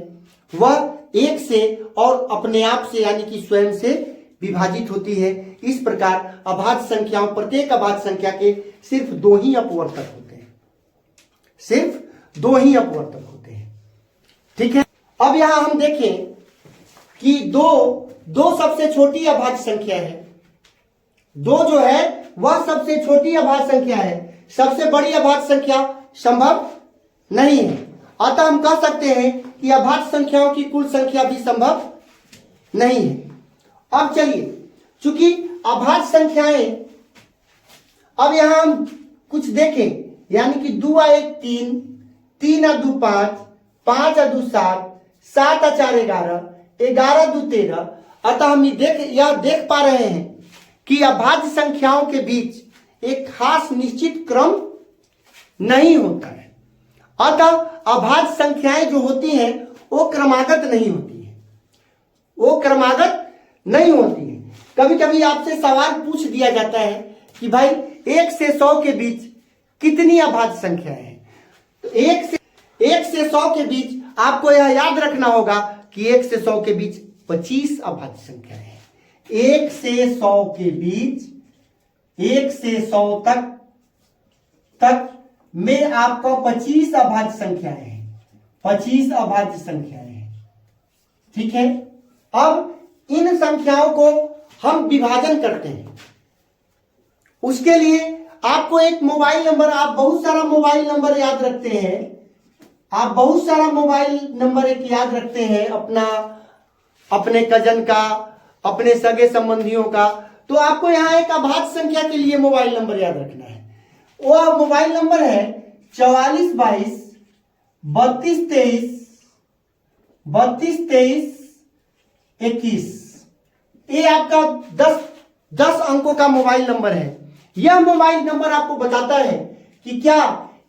वह एक से और अपने आप से, यानी कि स्वयं से विभाजित होती है। इस प्रकार अभाज्य संख्याओं, प्रत्येक अभाज्य संख्या के सिर्फ 2 ही अपवर्तक होते हैं, सिर्फ 2 ही अपवर्तक होते हैं। ठीक है, अब यहां हम देखें कि दो सबसे छोटी अभाज्य संख्या है। 2 जो है वह सबसे छोटी अभाज्य संख्या है, सबसे बड़ी अभाज्य संख्या संभव नहीं है। अतः हम कह सकते हैं कि अभाज्य संख्याओं की कुल संख्या भी संभव नहीं है। अब चलिए, चूंकि अभाज्य संख्याएं, अब यहां हम कुछ देखें, यानी कि 2 और 1 3, 3 और 2 5, 5 और 2 7, 7 और 4 11, 11 और 2 13। अतः हम यह देख पा रहे हैं कि अभाज्य संख्याओं के बीच एक खास निश्चित क्रम नहीं होता है। अतः अभाज्य संख्याएं जो होती हैं वो क्रमागत नहीं होती है, वो क्रमागत नहीं होती है। कभी कभी आपसे सवाल पूछ दिया जाता है कि भाई 1 से 100 के बीच कितनी अभाज्य संख्याएं हैं। तो 1 से 100 के बीच आपको यह याद रखना होगा कि 1 से 100 के बीच 25 अभाज्य संख्याएं हैं। 1 से 100 के बीच, 1 से 100 तक में आपका 25 अभाज्य संख्याएं हैं, 25 अभाज्य संख्याएं हैं। ठीक है, अब इन संख्याओं को हम विभाजन करते हैं। उसके लिए आपको एक मोबाइल नंबर, आप बहुत सारा मोबाइल नंबर याद रखते हैं, आप बहुत सारा मोबाइल नंबर एक याद रखते हैं अपने कजन का, अपने सगे संबंधियों का, तो आपको यहां एक अभाज्य संख्या के लिए मोबाइल नंबर याद रखना है। वो मोबाइल नंबर है 44 22 32 23 21। ये आपका 10 अंकों का मोबाइल नंबर है। यह मोबाइल नंबर आपको बताता है कि क्या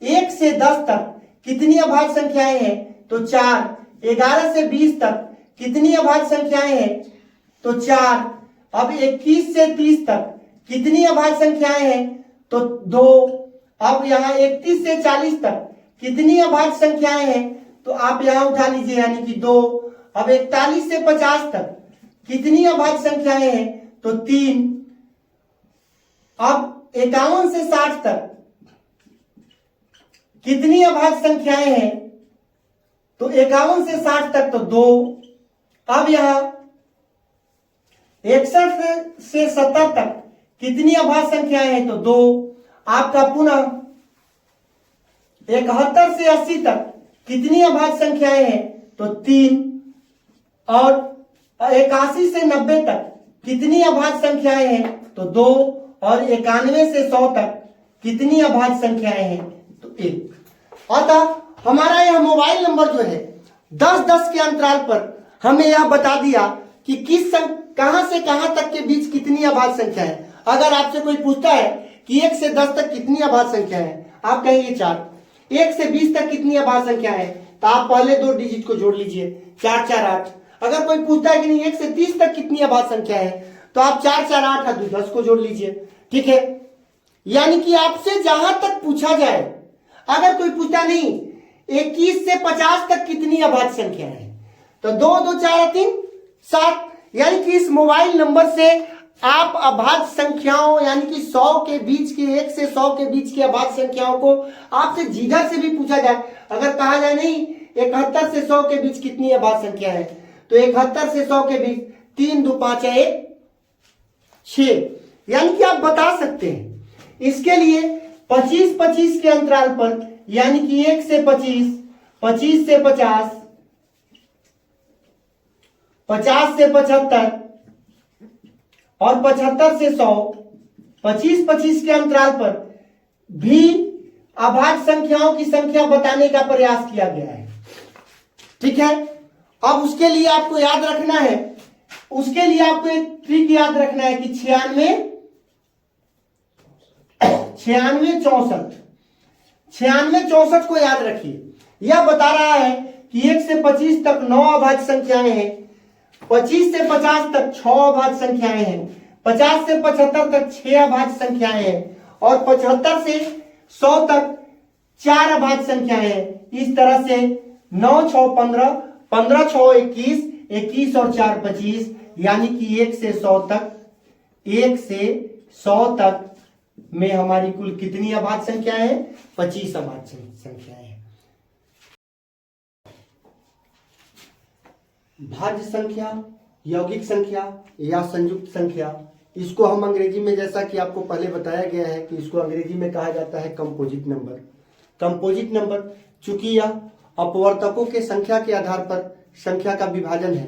1 से 10 तक कितनी अभाज्य संख्याएं हैं, तो 4। 11 से 20 तक कितनी अभाज्य संख्याएं हैं, तो 4। अब 21 से 30 तक कितनी अभाज्य संख्याएं हैं, तो 2। अब यहाँ 31 से 40 तक कितनी अभाज्य संख्याएं हैं, तो आप यहां उठा लीजिए यानी कि 2। अब 41 से 50 तक कितनी अभाज्य संख्याएं हैं, तो 3। अब 51 से 60 तक कितनी अभाज्य संख्याएं हैं, तो 51 से 60 तक तो 2। अब यहां 61 से 70 तक कितनी अभाज्य संख्याएं हैं, तो 2। आपका पुनः 71 से 80 तक कितनी अभाज्य संख्याएं हैं, तो 3। और 81 से 90 तक कितनी अभाज्य संख्याएं हैं, तो 2। और 91 से 100 तक कितनी अभाज्य संख्याएं हैं, तो 1। अतः हमारा यह मोबाइल नंबर जो है 10-10 के अंतराल पर हमें यह बता दिया कि कहां से कहां तक के बीच कितनी अभाज्य संख्या है। अगर आपसे कोई पूछता है कि 1 से 10 तक कितनी अभाज्य संख्या है, आप कहेंगे 4। 1 से 20 तक कितनी अभाज्य संख्या है, तो आप पहले 2 डिजिट को जोड़ लीजिए, 4 4 8। अगर कोई पूछता है कि नहीं 1 से 30 तक कितनी अभाज्य संख्या है, तो आप 4 4 8 और 10 को जोड़ लीजिए। ठीक है, यानी कि आपसे जहां तक पूछा जाए, अगर कोई पूछता नहीं 21 से 50 तक कितनी अभाज्य संख्या है, तो 2 2 4 3 7। यानी कि इस मोबाइल नंबर से आप अभाज्य संख्याओं यानी कि 100 के बीच के 1 से 100 के बीच की अभाज्य संख्याओं को आपसे जिधर से भी पूछा जाए, अगर कहा जाए नहीं 71 से 100 के बीच कितनी अभाज्य संख्या है, तो 71 से 100 के बीच 3 2 5 1 6, यानी कि आप बता सकते हैं। इसके लिए 25-25 के अंतराल पर यानी कि 1 से 25, 25 से 50, 50 से 75 और 75 से 100, 25-25 के अंतराल पर भी अभाज्य संख्याओं की संख्या बताने का प्रयास किया गया है। ठीक है, अब उसके लिए आपको याद रखना है, उसके लिए आपको एक ट्रिक याद रखना है कि 96 64 को याद रखिए। यह बता रहा है कि 1 से 25 तक 9 अभाज्य संख्याएं हैं, 25 से 50 तक 6 अभाज्य संख्याएं हैं, 50 से 75 तक 6 अभाज्य संख्याएं हैं और 75 से 100 तक 4 अभाज्य संख्याएं हैं। इस तरह से 9 6 15, 15 6 21, 21 और 4 25, यानी कि 1 से 100 तक, 1 से 100 तक में हमारी कुल कितनी अभाज्य संख्याएं हैं, 25 अभाज्य संख्याएं हैं। भाज्य संख्या, यौगिक संख्या या संयुक्त संख्या, इसको हम अंग्रेजी में, जैसा कि आपको पहले बताया गया है कि इसको अंग्रेजी में कहा जाता है कंपोजिट नंबर। कंपोजिट नंबर, चूंकि यह अपवर्तकों के संख्या के आधार पर संख्या का विभाजन है,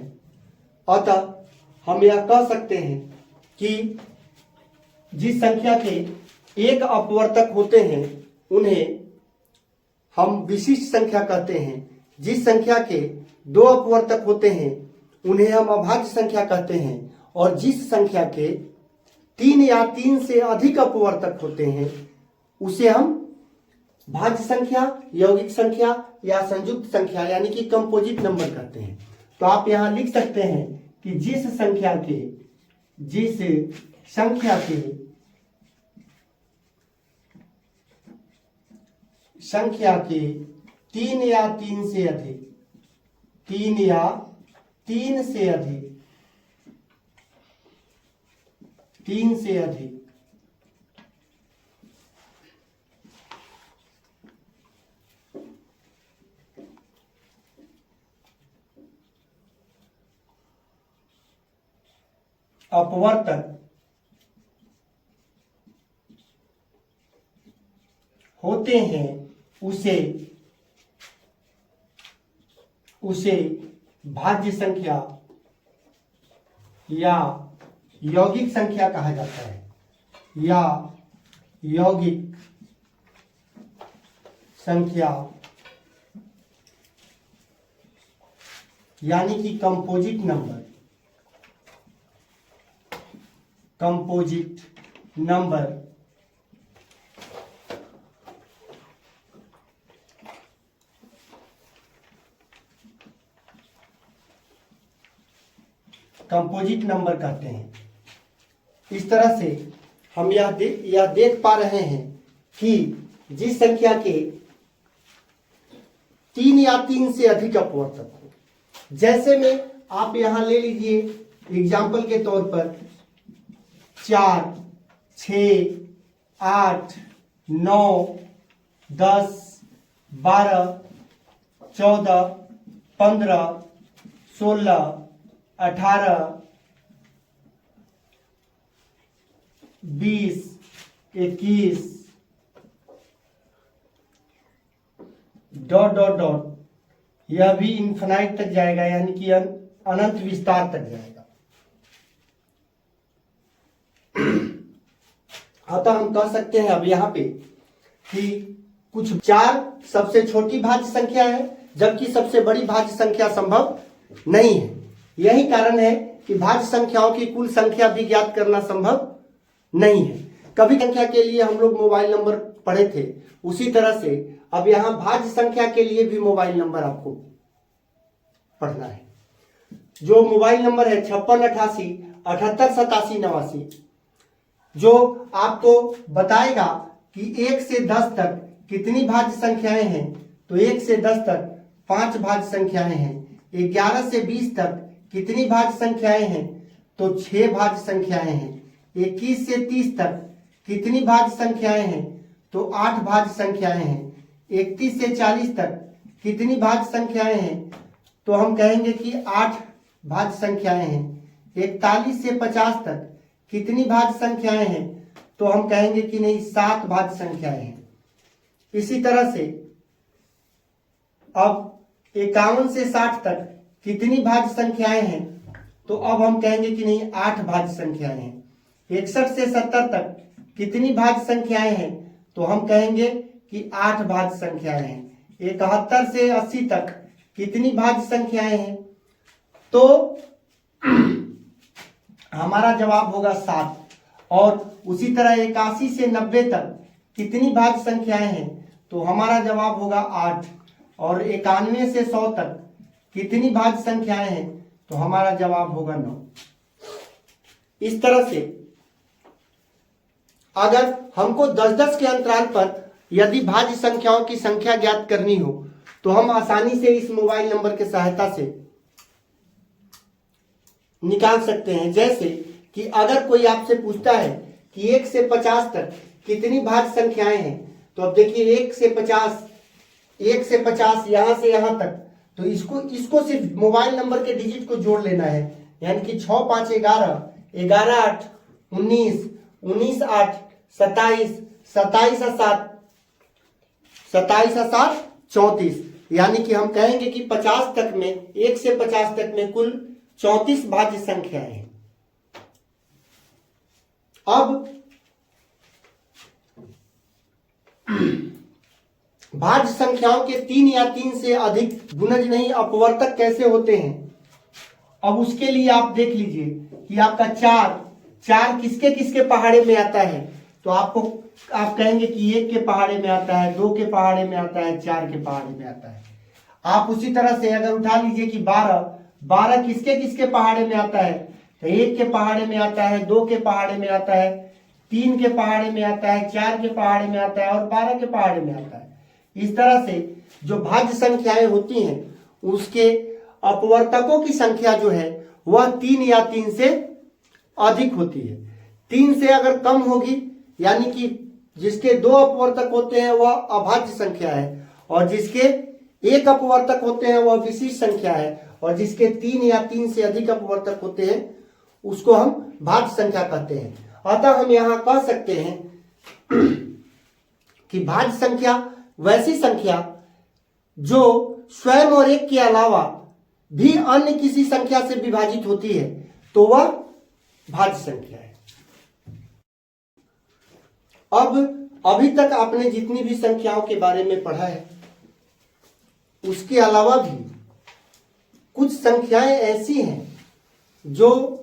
अतः हम यह कह सकते हैं कि जिस संख्या के एक अपवर्तक होते हैं उन्हें हम विशिष्ट संख्या कहते हैं, जिस संख्या के 2 अपवर्तक होते हैं उन्हें हम अभाज्य संख्या कहते हैं, और जिस संख्या के 3 या 3 से अधिक अपवर्तक होते हैं उसे हम भाज्य संख्या, यौगिक संख्या या संयुक्त संख्या यानी कि कंपोजिट नंबर कहते हैं। तो आप यहां लिख सकते हैं कि जिस संख्या के 3 या 3 से अधिक, 3 या 3 से अधिक, 3 से अधिक अपवर्तक होते हैं उसे भाज्य संख्या या यौगिक संख्या कहा जाता है, या यौगिक संख्या यानी कि कंपोजिट नंबर कंपोजिट नंबर कहते हैं। इस तरह से हम यह देख पा रहे हैं कि जिस संख्या के 3 या 3 से अधिक अपवर्तक हो, जैसे में आप यहां ले लीजिए एग्जाम्पल के तौर पर 4, 6, 8, 9, 10, 12, 14, 15, 16, 18, 20, 21 डॉट डॉट डॉट, यह भी इन्फिनाइट तक जाएगा, यानी कि अनंत विस्तार तक जाएगा। अतः हम कह सकते हैं अब यहाँ पे कि कुछ 4 सबसे छोटी भाज्य संख्या है, जबकि सबसे बड़ी भाज्य संख्या संभव नहीं है। यही कारण है कि भाज्य संख्याओं की कुल संख्या भी ज्ञात करना संभव नहीं है। कभी संख्या के लिए हम लोग मोबाइल नंबर पढ़े थे, उसी तरह से अब यहां भाज्य संख्या के लिए भी मोबाइल नंबर आपको पढ़ना है। जो मोबाइल नंबर है 5688 78 87 89, जो आपको बताएगा कि 1 से 10 तक कितनी भाज्य संख्याएं हैं। तो 1 से 10 तक 5 भाज्य संख्याएं हैं। 11 से 20 तक कितनी भाज्य संख्याएं हैं। तो 6 भाज्य संख्याएं हैं। 21 से 30 तक कितनी भाज्य संख्याएं हैं। तो 8 भाज्य संख्याएं हैं। 31 से 40 तक कितनी भाज्य संख्याएं हैं। तो हम कहेंगे कि 8 भाज्य संख्याएं हैं। 41 से 50 तक कितनी भाज्य संख्याएं हैं। तो हम कहेंगे कि नहीं, 7 भाज्य संख्याएं हैं। इसी तरह से अब 51 से 60 तक कितनी भाज्य संख्याएं हैं। तो अब हम कहेंगे कि नहीं, 8 भाज्य संख्याएं हैं। 61 से 70 तक कितनी भाज्य संख्याएं हैं। तो हम कहेंगे कि 8 भाज्य संख्याएं हैं। 71 से 80 तक कितनी भाज्य संख्याएं हैं। तो हमारा जवाब होगा 7। और उसी तरह 81 से 90 तक कितनी भाज्य संख्याएं हैं। तो हमारा जवाब होगा 8। और 91 से 100 तक कितनी भाज्य संख्याएं हैं। तो हमारा जवाब होगा 9। इस तरह से अगर हमको 10-10 के अंतराल पर यदि भाज्य संख्याओं की संख्या ज्ञात करनी हो, तो हम आसानी से इस मोबाइल नंबर की सहायता से निकाल सकते हैं। जैसे कि अगर कोई आपसे पूछता है कि 1 से 50 तक कितनी भाज्य संख्याएं हैं। तो अब देखिए 1 से 50 यहां से यहां तक, तो इसको सिर्फ मोबाइल नंबर के डिजिट को जोड़ लेना है। यानी कि 6 5 11, 11 8 19, 19 8 27, 27 7 34। यानी कि हम कहेंगे कि 50 तक में 1 से 50 तक में कुल 34 भाज्य संख्याएं हैं। अब भाज्य संख्याओं के 3 या 3 से अधिक गुणज नहीं अपवर्तक कैसे होते हैं। अब उसके लिए आप देख लीजिए कि आपका 4 किसके किसके पहाड़े में आता है। तो आप कहेंगे कि 1 के पहाड़े में आता है, 2 के पहाड़े में आता है, 4 के पहाड़े में आता है। आप उसी तरह से अगर उठा लीजिए कि 12 किसके किसके पहाड़े में आता है। तो 1 के पहाड़े में आता है, 2 के पहाड़े में आता है, 3 के पहाड़े में आता है, 4 के पहाड़े में आता है और 12 के पहाड़े में आता है। इस तरह से जो भाज्य संख्याएं होती हैं उसके अपवर्तकों की संख्या जो है वह 3 या 3 से अधिक होती है। 3 से अगर कम होगी, यानी कि जिसके 2 अपवर्तक होते हैं वह अभाज्य संख्या है, और जिसके 1 अपवर्तक होते हैं वह विशिष्ट संख्या है, और जिसके 3 या 3 से अधिक अपवर्तक होते हैं उसको हम भाज्य संख्या कहते हैं। अतः हम यहां कह सकते हैं कि भाज्य संख्या वैसी संख्या जो स्वयं और 1 के अलावा भी अन्य किसी संख्या से विभाजित होती है तो वह भाज्य संख्या है। अब अभी तक आपने जितनी भी संख्याओं के बारे में पढ़ा है उसके अलावा भी कुछ संख्याएं ऐसी हैं जो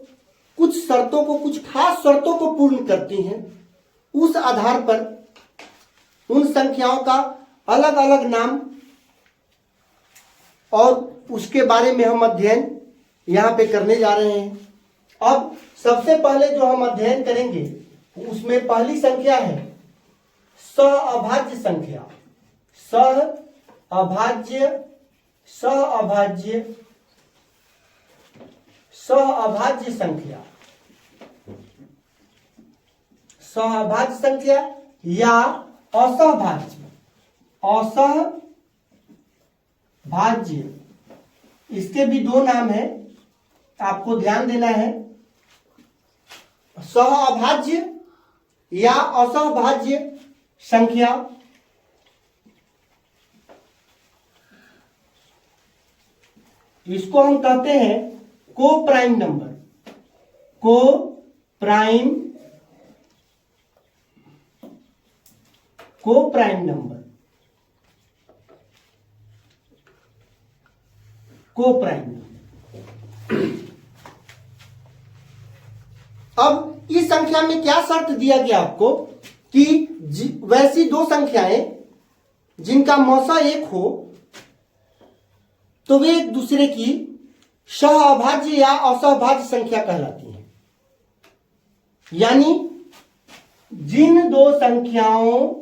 कुछ शर्तों को, कुछ खास शर्तों को पूर्ण करती हैं। उस आधार पर उन संख्याओं का अलग अलग नाम और उसके बारे में हम अध्ययन यहां पे करने जा रहे हैं। अब सबसे पहले जो हम अध्ययन करेंगे उसमें पहली संख्या है सहअभाज्य संख्या। सहअभाज्य संख्या, सहअभाज्य संख्या या असहभाज्य, इसके भी दो नाम हैं, आपको ध्यान देना है। सहअभाज्य या असहभाज्य संख्या इसको हम कहते हैं को प्राइम नंबर। को प्राइम नंबर, को प्राइम नंबर। अब इस संख्या में क्या शर्त दिया गया आपको कि वैसी दो संख्याएं जिनका मौसा एक हो तो वे एक दूसरे की सहअभाज्य या असहभाज्य संख्या कहलाती हैं। यानी जिन दो संख्याओं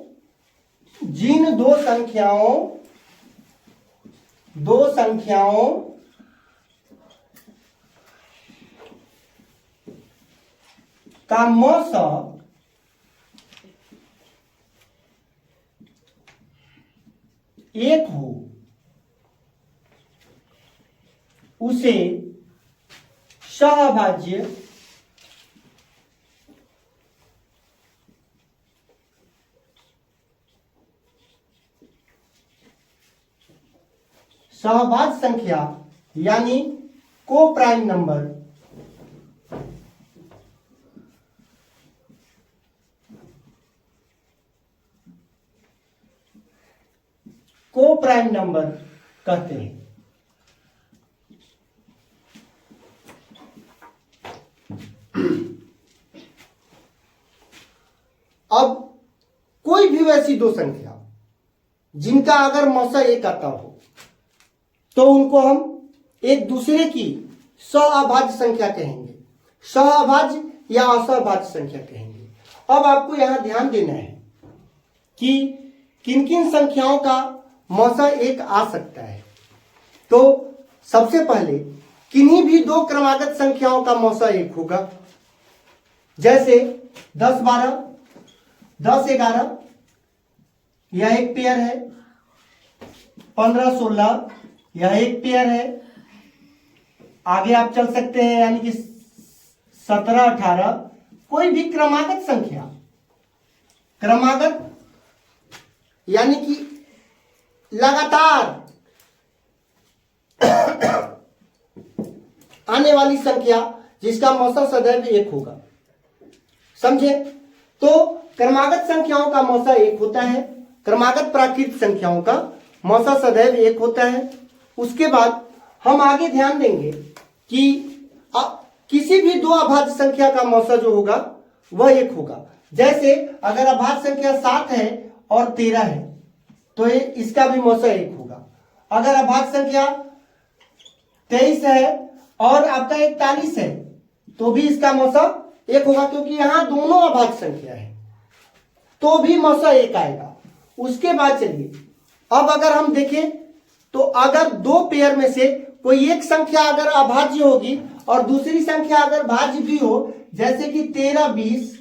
का मौसा एक हो उसे सहअभाज्य संख्या यानी को प्राइम नंबर कहते हैं। अब कोई भी वैसी दो संख्या जिनका अगर मौसा एक आता हो तो उनको हम एक दूसरे की सहअभाज्य संख्या कहेंगे, सहअभाज्य या असहभाज्य संख्या कहेंगे। अब आपको यहां ध्यान देना है कि किन किन संख्याओं का मौसा एक आ सकता है। तो सबसे पहले किन्हीं भी दो क्रमागत संख्याओं का मौसा एक होगा, जैसे 10-12, 10-11 यह एक पेयर है, 15-16 यह एक पेयर है। आगे आप चल सकते हैं, यानी कि 17-18 कोई भी क्रमागत संख्या, क्रमागत यानी कि लगातार आने वाली संख्या जिसका मौसा सदैव एक होगा, समझे? तो क्रमागत संख्याओं का मौसा एक होता है, क्रमागत प्राकृत संख्याओं का मौसा सदैव एक होता है। उसके बाद हम आगे ध्यान देंगे कि किसी भी दो अभाज्य संख्या का मौसा जो होगा वह एक होगा। जैसे अगर अभाज्य संख्या 7 है और 13 है तो इसका भी मौसा एक होगा। अगर अभाज्य संख्या 23 है और आपका 41 है तो भी इसका मौसा एक होगा, क्योंकि यहां दोनों अभाज्य संख्या है तो भी मौसा एक आएगा। उसके बाद चलिए अब अगर हम देखें तो अगर दो पेयर में से कोई एक संख्या अगर अभाज्य होगी और दूसरी संख्या अगर भाज्य भी हो, जैसे कि 13-20,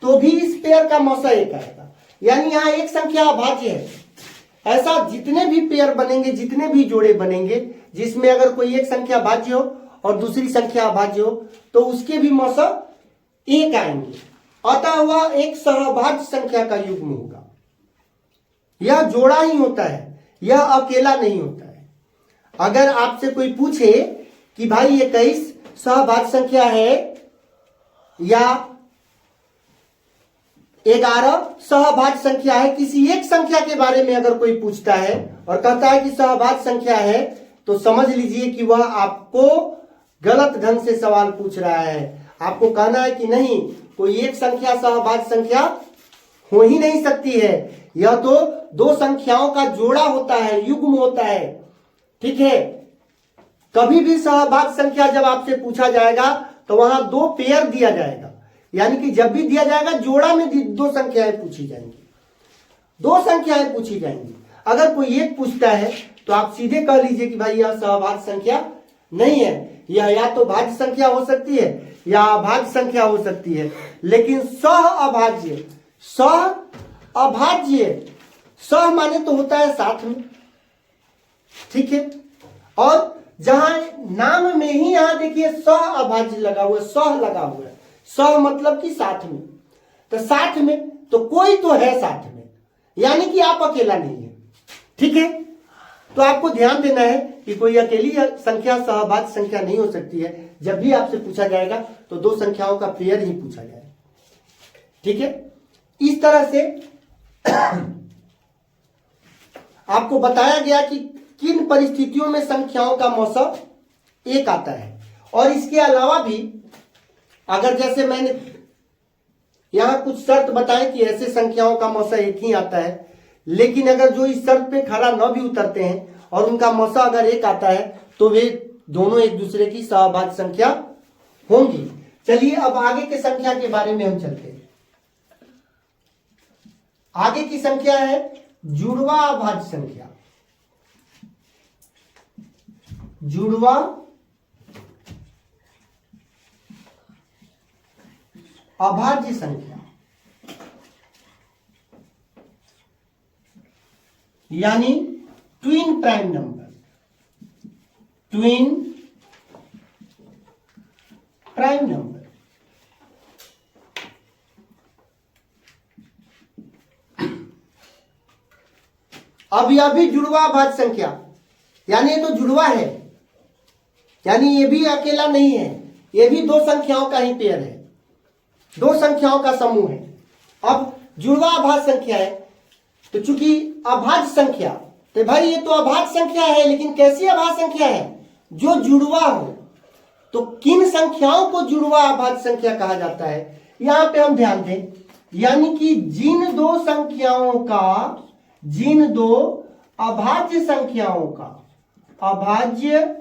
तो भी इस पेयर का मौसा एक आएगा। यानी यहां एक संख्या अभाज्य है। ऐसा जितने भी पेयर बनेंगे, जितने भी जोड़े बनेंगे जिसमें अगर कोई एक संख्या भाज्य हो और दूसरी संख्या अभाज्य हो तो उसके भी मौसा एक आएंगे। अतः वह एक सहअभाज्य संख्या का युग्म होगा। यह जोड़ा ही होता है, यह अकेला नहीं होता है। अगर आपसे कोई पूछे कि भाई 21 सहअभाज्य संख्या है या 11 सहअभाज्य संख्या है, किसी एक संख्या के बारे में अगर कोई पूछता है और कहता है कि सहअभाज्य संख्या है, तो समझ लीजिए कि वह आपको गलत ढंग से सवाल पूछ रहा है। आपको कहना है कि नहीं, कोई एक संख्या सहअभाज्य संख्या हो ही नहीं सकती है, यह तो दो संख्याओं का जोड़ा होता है, युग्म होता है। ठीक है, कभी भी सहअभाज्य संख्या जब आपसे पूछा जाएगा तो वहां 2 पेयर दिया जाएगा, यानी कि जब भी दिया जाएगा जोड़ा में 2 संख्याएं पूछी जाएंगी, 2 संख्याएं पूछी जाएंगी। अगर कोई एक पूछता है तो आप सीधे कह लीजिए कि भाई यह सहभाज्य संख्या नहीं है, यह या तो भाज्य संख्या हो सकती है या अभाज्य संख्या हो सकती है। लेकिन सह अभाज्य, सह अभाज्य, सह माने तो होता है साथ में, ठीक है। और जहां नाम में ही यहां देखिए सह अभाज्य लगा हुआ है, सह लगा हुआ है, सह मतलब कि साथ में, तो साथ में तो कोई तो है साथ में, यानी कि आप अकेला नहीं है, ठीक है। तो आपको ध्यान देना है कि कोई अकेली संख्या सहभाज्य संख्या नहीं हो सकती है। जब भी आपसे पूछा जाएगा तो 2 संख्याओं का पेयर ही पूछा जाएगा, ठीक है। इस तरह से आपको बताया गया कि किन परिस्थितियों में संख्याओं का मौसम एक आता है। और इसके अलावा भी अगर जैसे मैंने यहां कुछ शर्त बताए कि ऐसे संख्याओं का मौसा एक ही आता है, लेकिन अगर जो इस शर्त पे खरा न भी उतरते हैं और उनका मौसा अगर एक आता है तो वे दोनों एक दूसरे की सहभाज्य संख्या होंगी। चलिए अब आगे के संख्या के बारे में हम चलते हैं। आगे की संख्या है जुड़वा अभाज्य संख्या। जुड़वा अभाज्य संख्या यानी twin prime number, twin prime number. अब यह भी जुड़वा अभाज्य संख्या, यानी ये तो जुड़वा है, यानी ये भी अकेला नहीं है, ये भी 2 संख्याओं का ही पेयर है, 2 संख्याओं का समूह है। अब जुड़वा अभाज्य संख्या है तो चूंकि अभाज्य संख्या, तो भाई ये तो अभाज्य संख्या है, लेकिन कैसी अभाज्य संख्या है? जो जुड़वा हो। तो किन संख्याओं को जुड़वा अभाज्य संख्या कहा जाता है? यहां पे हम ध्यान दें, यानी कि जिन 2 संख्याओं का, जिन 2 अभाज्य संख्याओं का, अभाज्य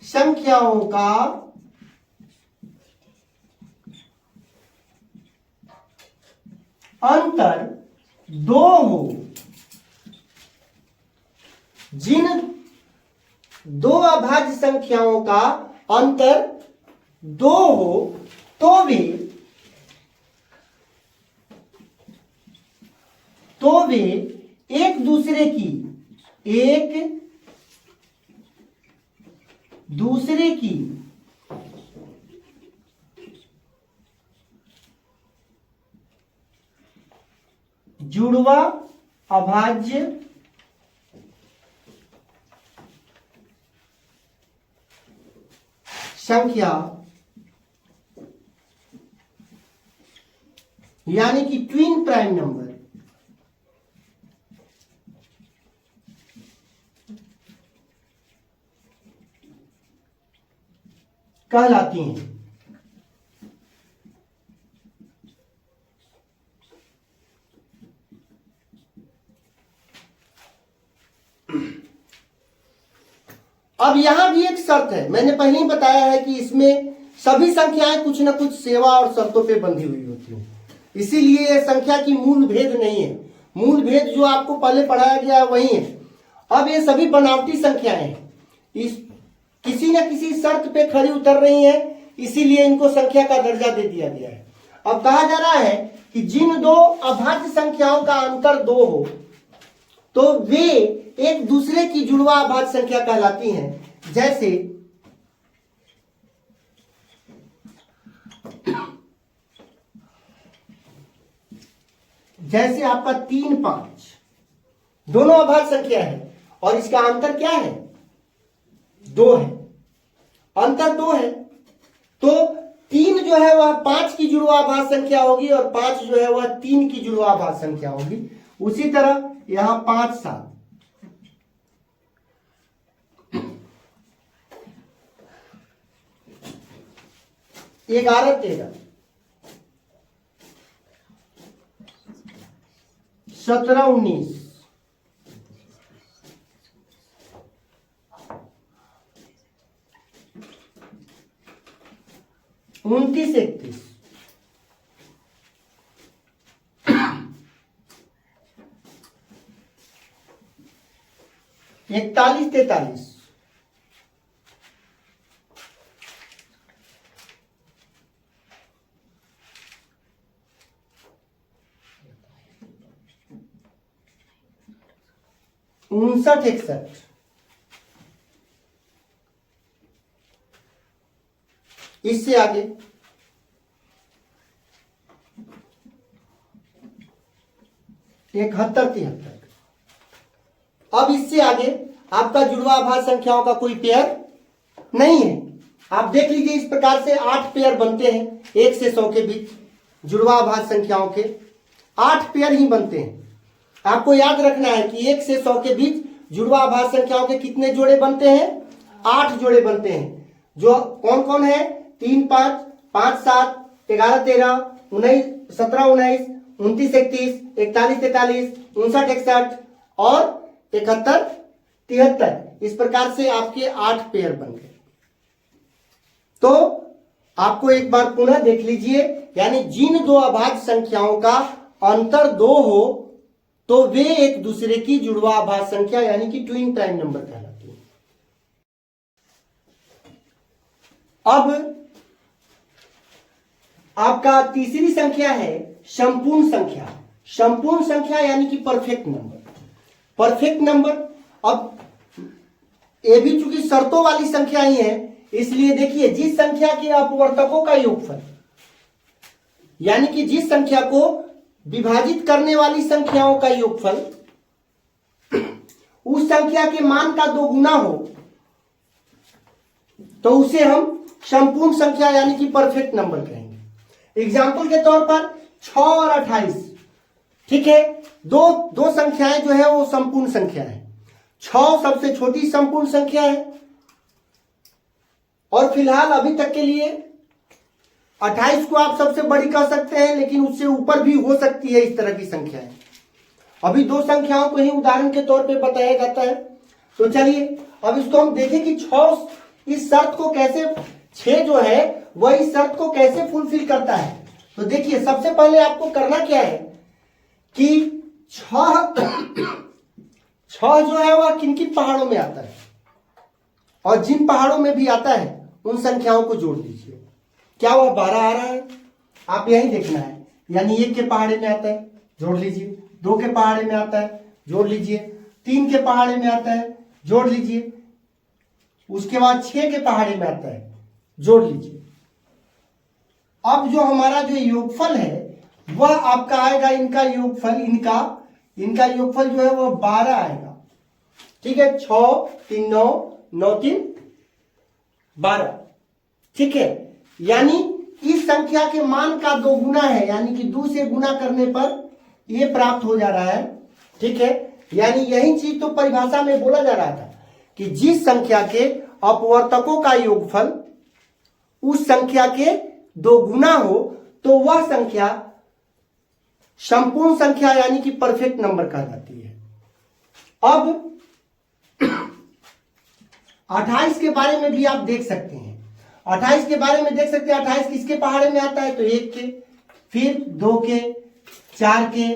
संख्याओं का अंतर 2 हो, जिन 2 अभाज्य संख्याओं का अंतर 2 हो तो वे एक दूसरे की जुड़वा अभाज्य संख्या यानी कि ट्विन प्राइम नंबर कहलाती हैं। अब यहां भी एक शर्त है, मैंने पहले ही बताया है कि इसमें सभी संख्याएं कुछ न कुछ सेवा और शर्तों पे बंधी हुई होती हैं, इसीलिए यह संख्या की मूल भेद नहीं है। मूल भेद जो आपको पहले पढ़ाया गया है वही है। अब ये सभी बनावटी संख्याएं हैं, इस किसी न किसी शर्त पे खरी उतर रही हैं, इसीलिए इनको संख्या का दर्जा दे दिया गया है। अब कहा जा रहा है कि जिन 2 अभाज्य संख्याओं का अंतर 2 हो तो वे एक दूसरे की जुड़वा अभाज्य संख्या कहलाती हैं। जैसे आपका 3, 5 दोनों अभाज्य संख्या है और इसका अंतर क्या है? 2 है, अंतर 2 है। तो 3 जो है वह 5 की जुड़वा अभाज्य संख्या होगी और 5 जो है वह 3 की जुड़वा अभाज्य संख्या होगी। उसी तरह यहां 5, 7 11, 13 17, 19 29 31 41 43 59 61 इससे आगे 71 73। अब इससे आगे आपका जुड़वा आभाज्य संख्याओं का कोई पेयर नहीं है। आप देख लीजिए, इस प्रकार से 8 पेयर बनते हैं 1 से 100 के बीच। जुड़वा आभाज्य संख्याओं के 8 पेयर ही बनते हैं। आपको याद रखना है कि 1 से 100 के बीच जुड़वा आभाज्य संख्याओं के कितने जोड़े बनते हैं? 8 जोड़े बनते हैं। जो कौन कौन है? 3 5 5 7 11 13 19 17 19 29 31 41 43 59 61 और 71 73। इस प्रकार से आपके 8 पेयर बन गए। तो आपको एक बार पुनः देख लीजिए, यानी जिन दो अभाज्य संख्याओं का अंतर 2 हो तो वे एक दूसरे की जुड़वा आभाज्य संख्या यानी कि ट्विन प्राइम नंबर कहलाती है। अब आपका तीसरी संख्या है संपूर्ण संख्या। संपूर्ण संख्या यानी कि परफेक्ट नंबर। परफेक्ट नंबर, अब ये भी चूंकि शर्तों वाली संख्या ही है, इसलिए देखिए जिस संख्या के अपवर्तकों का योगफल यानी कि जिस संख्या को विभाजित करने वाली संख्याओं का योगफल उस संख्या के मान का 2 गुना हो तो उसे हम संपूर्ण संख्या यानी कि परफेक्ट नंबर कहेंगे। एग्जाम्पल के तौर पर 6 और 28, ठीक है, दो संख्याएं जो है वो संपूर्ण संख्या है। 6 सबसे छोटी संपूर्ण संख्या है और फिलहाल अभी तक के लिए 28 को आप सबसे बड़ी कह सकते हैं, लेकिन उससे ऊपर भी हो सकती है इस तरह की संख्याएं। अभी 2 संख्याओं को ही उदाहरण के तौर पे बताया जाता है। तो चलिए अब इसको हम देखें कि 6 इस शर्त को कैसे, 6 जो है वह इस शर्त को कैसे फुलफिल करता है। तो देखिए सबसे पहले आपको करना क्या है कि 6 जो है वह किन किन पहाड़ों में आता है और जिन पहाड़ों में भी आता है उन संख्याओं को जोड़ दीजिए। क्या वह 12 आ रहा है? आप यही देखना है, यानी 1 के पहाड़े में आता है, जोड़ लीजिए। 2 के पहाड़े में आता है, जोड़ लीजिए। 3 के पहाड़े में आता है, जोड़ लीजिए। उसके बाद 6 के पहाड़े में आता है, जोड़ लीजिए। अब जो हमारा जो योगफल है वह आपका आएगा, इनका योगफल, इनका योगफल जो है वह 12 आएगा। ठीक है, 6 3 9 9 3 12, ठीक है। यानी इस संख्या के मान का 2 गुना है, यानी कि 2 से गुना करने पर यह प्राप्त हो जा रहा है, ठीक है। यानी यही चीज तो परिभाषा में बोला जा रहा था कि जिस संख्या के अपवर्तकों का योगफल उस संख्या के 2 गुना हो तो वह संख्या संपूर्ण संख्या यानी कि परफेक्ट नंबर कहलाती है। अब 28 के बारे में भी आप देख सकते हैं। 28 के बारे में देख सकते हैं, 28 किसके पहाड़े में आता है? तो 1 के, फिर 2 के, 4 के,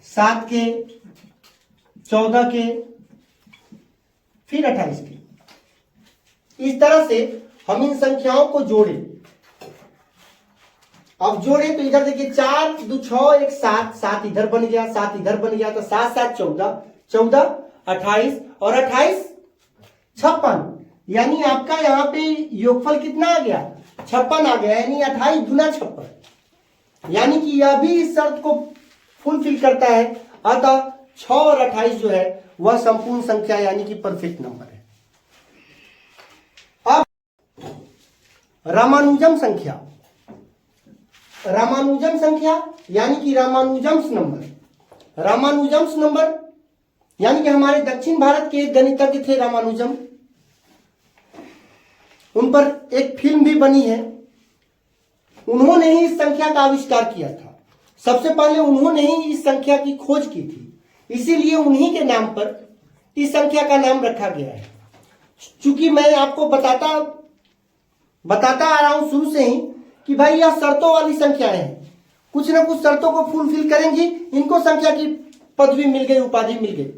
7 के, 14 के, फिर 28 के। इस तरह से हम इन संख्याओं को जोड़े। अब जोड़े तो इधर देखिए 4 2 6 1 7, 7 इधर बन गया, 7 इधर बन गया, तो 7 7 14, 14 28 और 28 56। यानी आपका यहाँ पे योगफल कितना आ गया? 56 आ गया, यानी 28 गुना 56। यानी कि यह भी इस शर्त को फुलफिल करता है। अतः 6 और 28 जो है वह संपूर्ण संख्या यानी कि परफेक्ट नंबर है। अब रामानुजन संख्या, रामानुजन संख्या यानी कि रामानुजम्स नंबर। रामानुजम्स नंबर यानी कि हमारे दक्षिण भारत के एक गणितज्ञ थे रामानुजम, उन पर एक फिल्म भी बनी है। उन्होंने ही इस संख्या का आविष्कार किया था। सबसे पहले उन्होंने ही इस संख्या की खोज की थी, इसीलिए उन्हीं के नाम पर इस संख्या का नाम रखा गया है। चूंकि मैं आपको बताता आ रहा हूं शुरू से ही कि भाई यह शर्तों वाली संख्याएं हैं, कुछ ना कुछ शर्तों को फुलफिल करेंगी, इनको संख्या की पदवी मिल गई, उपाधि मिल गई।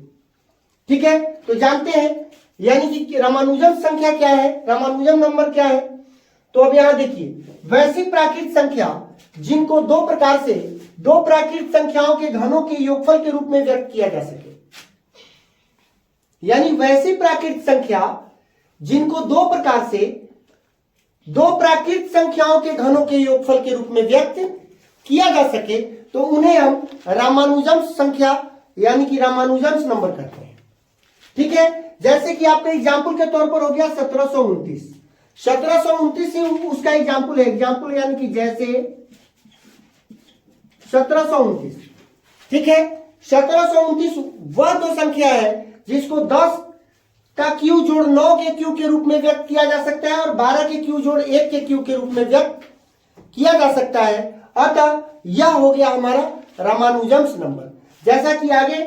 ठीक है, तो जानते हैं यानी कि रामानुजन संख्या क्या है, रामानुजन नंबर क्या है। तो अब यहां देखिए, वैसी प्राकृत संख्या जिनको दो प्रकार से दो प्राकृत संख्याओं के घनों के योगफल के रूप में व्यक्त किया जा सके, यानी वैसी प्राकृत संख्या जिनको दो प्रकार से दो प्राकृत संख्याओं के घनों के योगफल के रूप में व्यक्त किया जा सके, तो उन्हें हम रामानुजन संख्या यानी कि रामानुजन नंबर कहते हैं। ठीक है, जैसे कि आपके एग्जाम्पल के तौर पर हो गया 1729। 1729 ही उसका एग्जाम्पल है, एग्जाम्पल यानी कि जैसे 1729। ठीक है, 1729 वह दो संख्या है जिसको 10 का क्यू जोड़ 9 के क्यू के रूप में व्यक्त किया जा सकता है और 12 के क्यू जोड़ 1 के क्यू के रूप में व्यक्त किया जा सकता है। अतः यह हो गया हमारा रामानुजन नंबर। जैसा कि आगे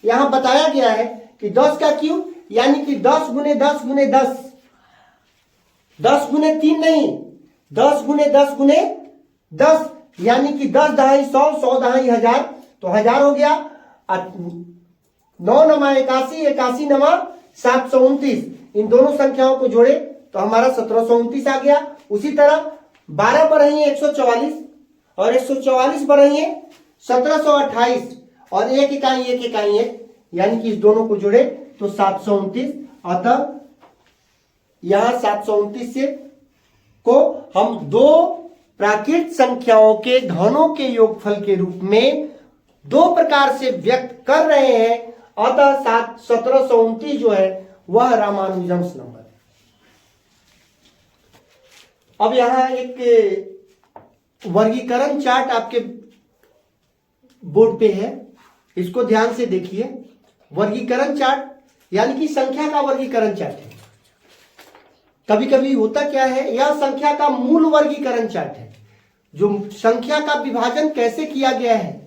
यहां बताया गया है कि 10 का क्यू यानी कि 10 गुने 10 गुने 10, 10 गुने 3 नहीं, 10 गुने 10 गुने 10, यानी कि 10 दहाई 100, 100 दहाई 1000, तो 1000 हो गया। 9 नमा 81, 81 नमा 729, इन दोनों संख्याओं को जोड़े तो हमारा 1729 आ गया। उसी तरह 12 पर रही है 144 और 144 पर रही है 1728 और 1 इकाई 1 इकाई 1, यानी कि इस दोनों को जोड़े तो 729। अतः यहां 729 से को हम दो प्राकृत संख्याओं के घनों के योगफल के रूप में दो प्रकार से व्यक्त कर रहे हैं। अतः 1729 जो है वह रामानुजन नंबर है। अब यहां एक वर्गीकरण चार्ट आपके बोर्ड पे है, इसको ध्यान से देखिए। वर्गीकरण चार्ट यानी कि संख्या का वर्गीकरण चार्ट है। कभी कभी होता क्या है, यह संख्या का मूल वर्गीकरण चार्ट है, जो संख्या का विभाजन कैसे किया गया है।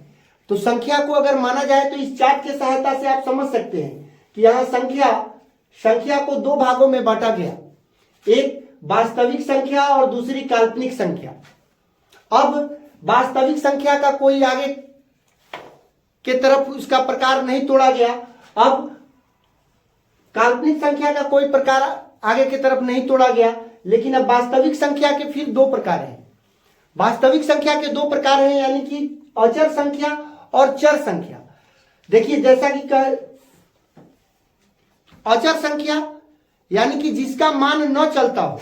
तो संख्या को अगर माना जाए तो इस चार्ट की सहायता से आप समझ सकते हैं कि यहां संख्या को दो भागों में बांटा गया, एक वास्तविक संख्या और दूसरी काल्पनिक संख्या। अब वास्तविक संख्या का कोई आगे के तरफ उसका प्रकार नहीं तोड़ा गया, अब काल्पनिक संख्या का कोई प्रकार आगे की तरफ नहीं तोड़ा गया, लेकिन अब वास्तविक संख्या के फिर दो प्रकार हैं। वास्तविक संख्या के दो प्रकार हैं, यानी कि अचर संख्या और चर संख्या। देखिए, जैसा कि अचर संख्या यानी कि जिसका मान न चलता हो,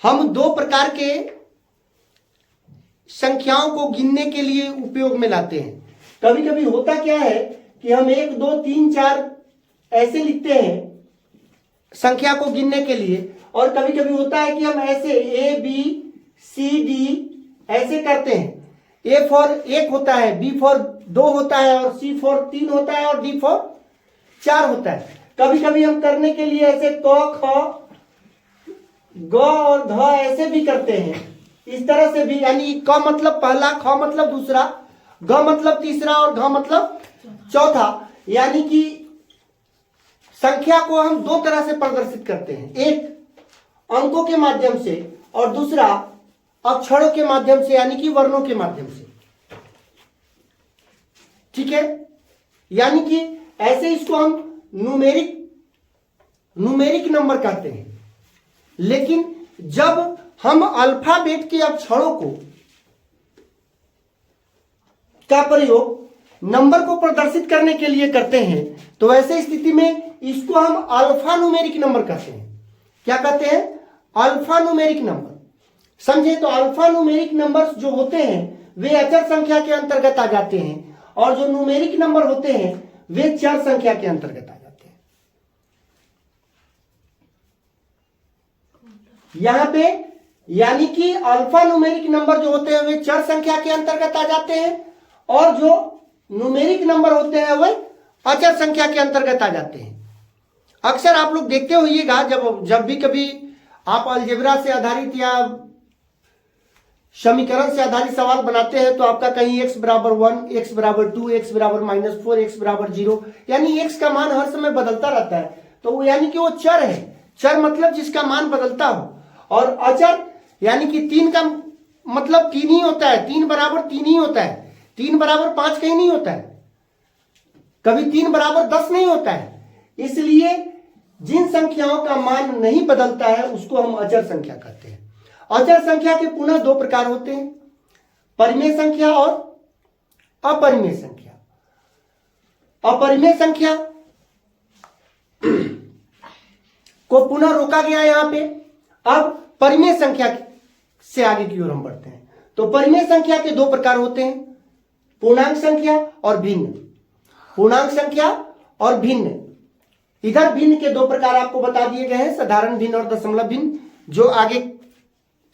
हम दो प्रकार के संख्याओं को गिनने के लिए उपयोग में लाते हैं। कभी कभी होता क्या है कि हम 1 2 3 4 ऐसे लिखते हैं संख्या को गिनने के लिए, और कभी कभी होता है कि हम ऐसे A B C D ऐसे करते हैं। A फॉर 1 होता है, B फॉर 2 होता है और C फॉर 3 होता है और D फॉर 4 होता है। कभी कभी हम करने के लिए ऐसे क ख ग और ध ऐसे भी करते हैं, इस तरह से भी, यानी क मतलब पहला, ख मतलब दूसरा, ग मतलब तीसरा और घ मतलब चौथा। यानी कि संख्या को हम दो तरह से प्रदर्शित करते हैं, एक अंकों के माध्यम से और दूसरा अक्षरों के माध्यम से, यानी कि वर्णों के माध्यम से। ठीक है, यानी कि ऐसे इसको हम न्यूमेरिक नंबर कहते हैं। लेकिन जब हम अल्फाबेट के अक्षरों को का प्रयोग नंबर को प्रदर्शित करने के लिए करते हैं, तो ऐसे स्थिति में इसको हम अल्फा न्यूमेरिक नंबर कहते हैं। क्या कहते हैं? Alpha numeric number. समझे? तो अल्फा न्यूमेरिक नंबर्स जो होते हैं वे अचर संख्या के अंतर्गत आ जाते हैं, और जो न्यूमेरिक नंबर होते हैं वे चर संख्या के अंतर्गत आ जाते हैं। यहां पे यानी कि अल्फा न्यूमेरिक नंबर जो होते हैं वे चर संख्या के अंतर्गत आ जाते हैं, और जो न्यूमेरिक नंबर होते हैं वे अचर संख्या के अंतर्गत आ जाते हैं। अक्सर आप लोग देखते होइएगा, जब भी कभी आप अलजेब्रा से आधारित या समीकरण से आधारित सवाल बनाते हैं, तो आपका कहीं x बराबर 1, x बराबर 2, x बराबर -4, x बराबर 0, यानी x का मान हर समय बदलता रहता है। तो वो यानी कि वो चर है। चर मतलब जिसका मान बदलता हो, और अचर यानी कि 3 का मतलब 3 ही होता है, 3 बराबर 3 ही होता है, 3 बराबर 5 कहीं नहीं होता है, कभी 3 बराबर 10 नहीं होता है। इसलिए जिन संख्याओं का मान नहीं बदलता है उसको हम अचर संख्या कहते हैं। अचर संख्या के पुनः 2 प्रकार होते हैं, परिमेय संख्या और अपरिमेय संख्या। अपरिमेय संख्या को पुनः रोका गया यहां पे। अब परिमेय संख्या से आगे की ओर हम बढ़ते हैं। तो परिमेय संख्या के 2 प्रकार होते हैं, पूर्णांक संख्या और भिन्न। पूर्णांक संख्या और भिन्न, इधर भिन्न के 2 प्रकार आपको बता दिए गए हैं, साधारण भिन्न और दशमलव भिन्न, जो आगे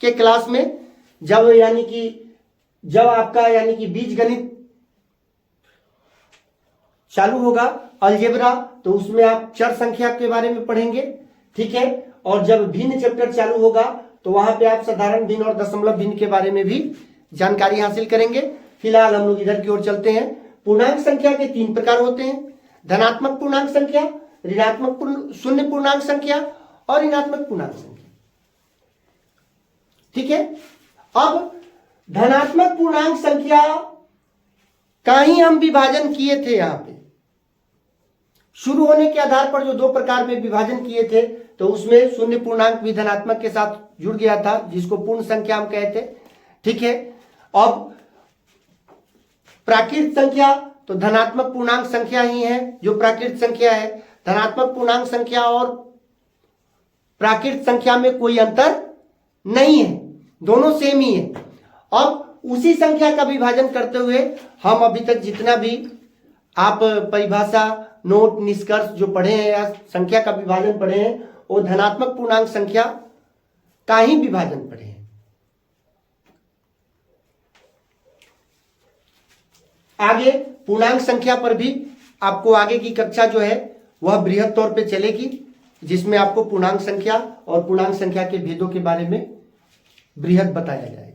के क्लास में जब आपका बीज गणित चालू होगा, अलजेब्रा, तो उसमें आप चर संख्या के बारे में पढ़ेंगे, ठीक है। और जब भिन्न चैप्टर चालू होगा तो वहां पे आप साधारण भिन्न और दशमलव भिन्न के बारे में भी जानकारी हासिल करेंगे। फिलहाल हम लोग इधर की ओर चलते हैं। पूर्णांक संख्या के 3 प्रकार होते हैं, धनात्मक पूर्णांक संख्या, ऋणात्मक शून्य पूर्णांक संख्या और ऋणात्मक पूर्णांक संख्या, ठीक है। अब धनात्मक पूर्णांक संख्या का ही हम विभाजन किए थे। यहां पे शुरू होने के आधार पर जो 2 प्रकार में विभाजन किए थे, तो उसमें शून्य पूर्णांक भी धनात्मक के साथ जुड़ गया था, जिसको पूर्ण संख्या हम कहते, ठीक है। अब प्राकृत संख्या तो धनात्मक पूर्णांक संख्या ही है, जो प्राकृत संख्या है। धनात्मक पूर्णांक संख्या और प्राकृत संख्या में कोई अंतर नहीं है, दोनों सेम ही है। अब उसी संख्या का विभाजन करते हुए हम अभी तक जितना भी आप परिभाषा, नोट, निष्कर्ष जो पढ़े हैं या संख्या का विभाजन पढ़े हैं, वो धनात्मक पूर्णांक संख्या का ही विभाजन पढ़े हैं। आगे पूर्णांक संख्या पर भी आपको आगे की कक्षा जो है वह बृहद तौर पे चलेगी, जिसमें आपको पूर्णांक संख्या और पूर्णांक संख्या के भेदों के बारे में बृहद बताया जाएगा।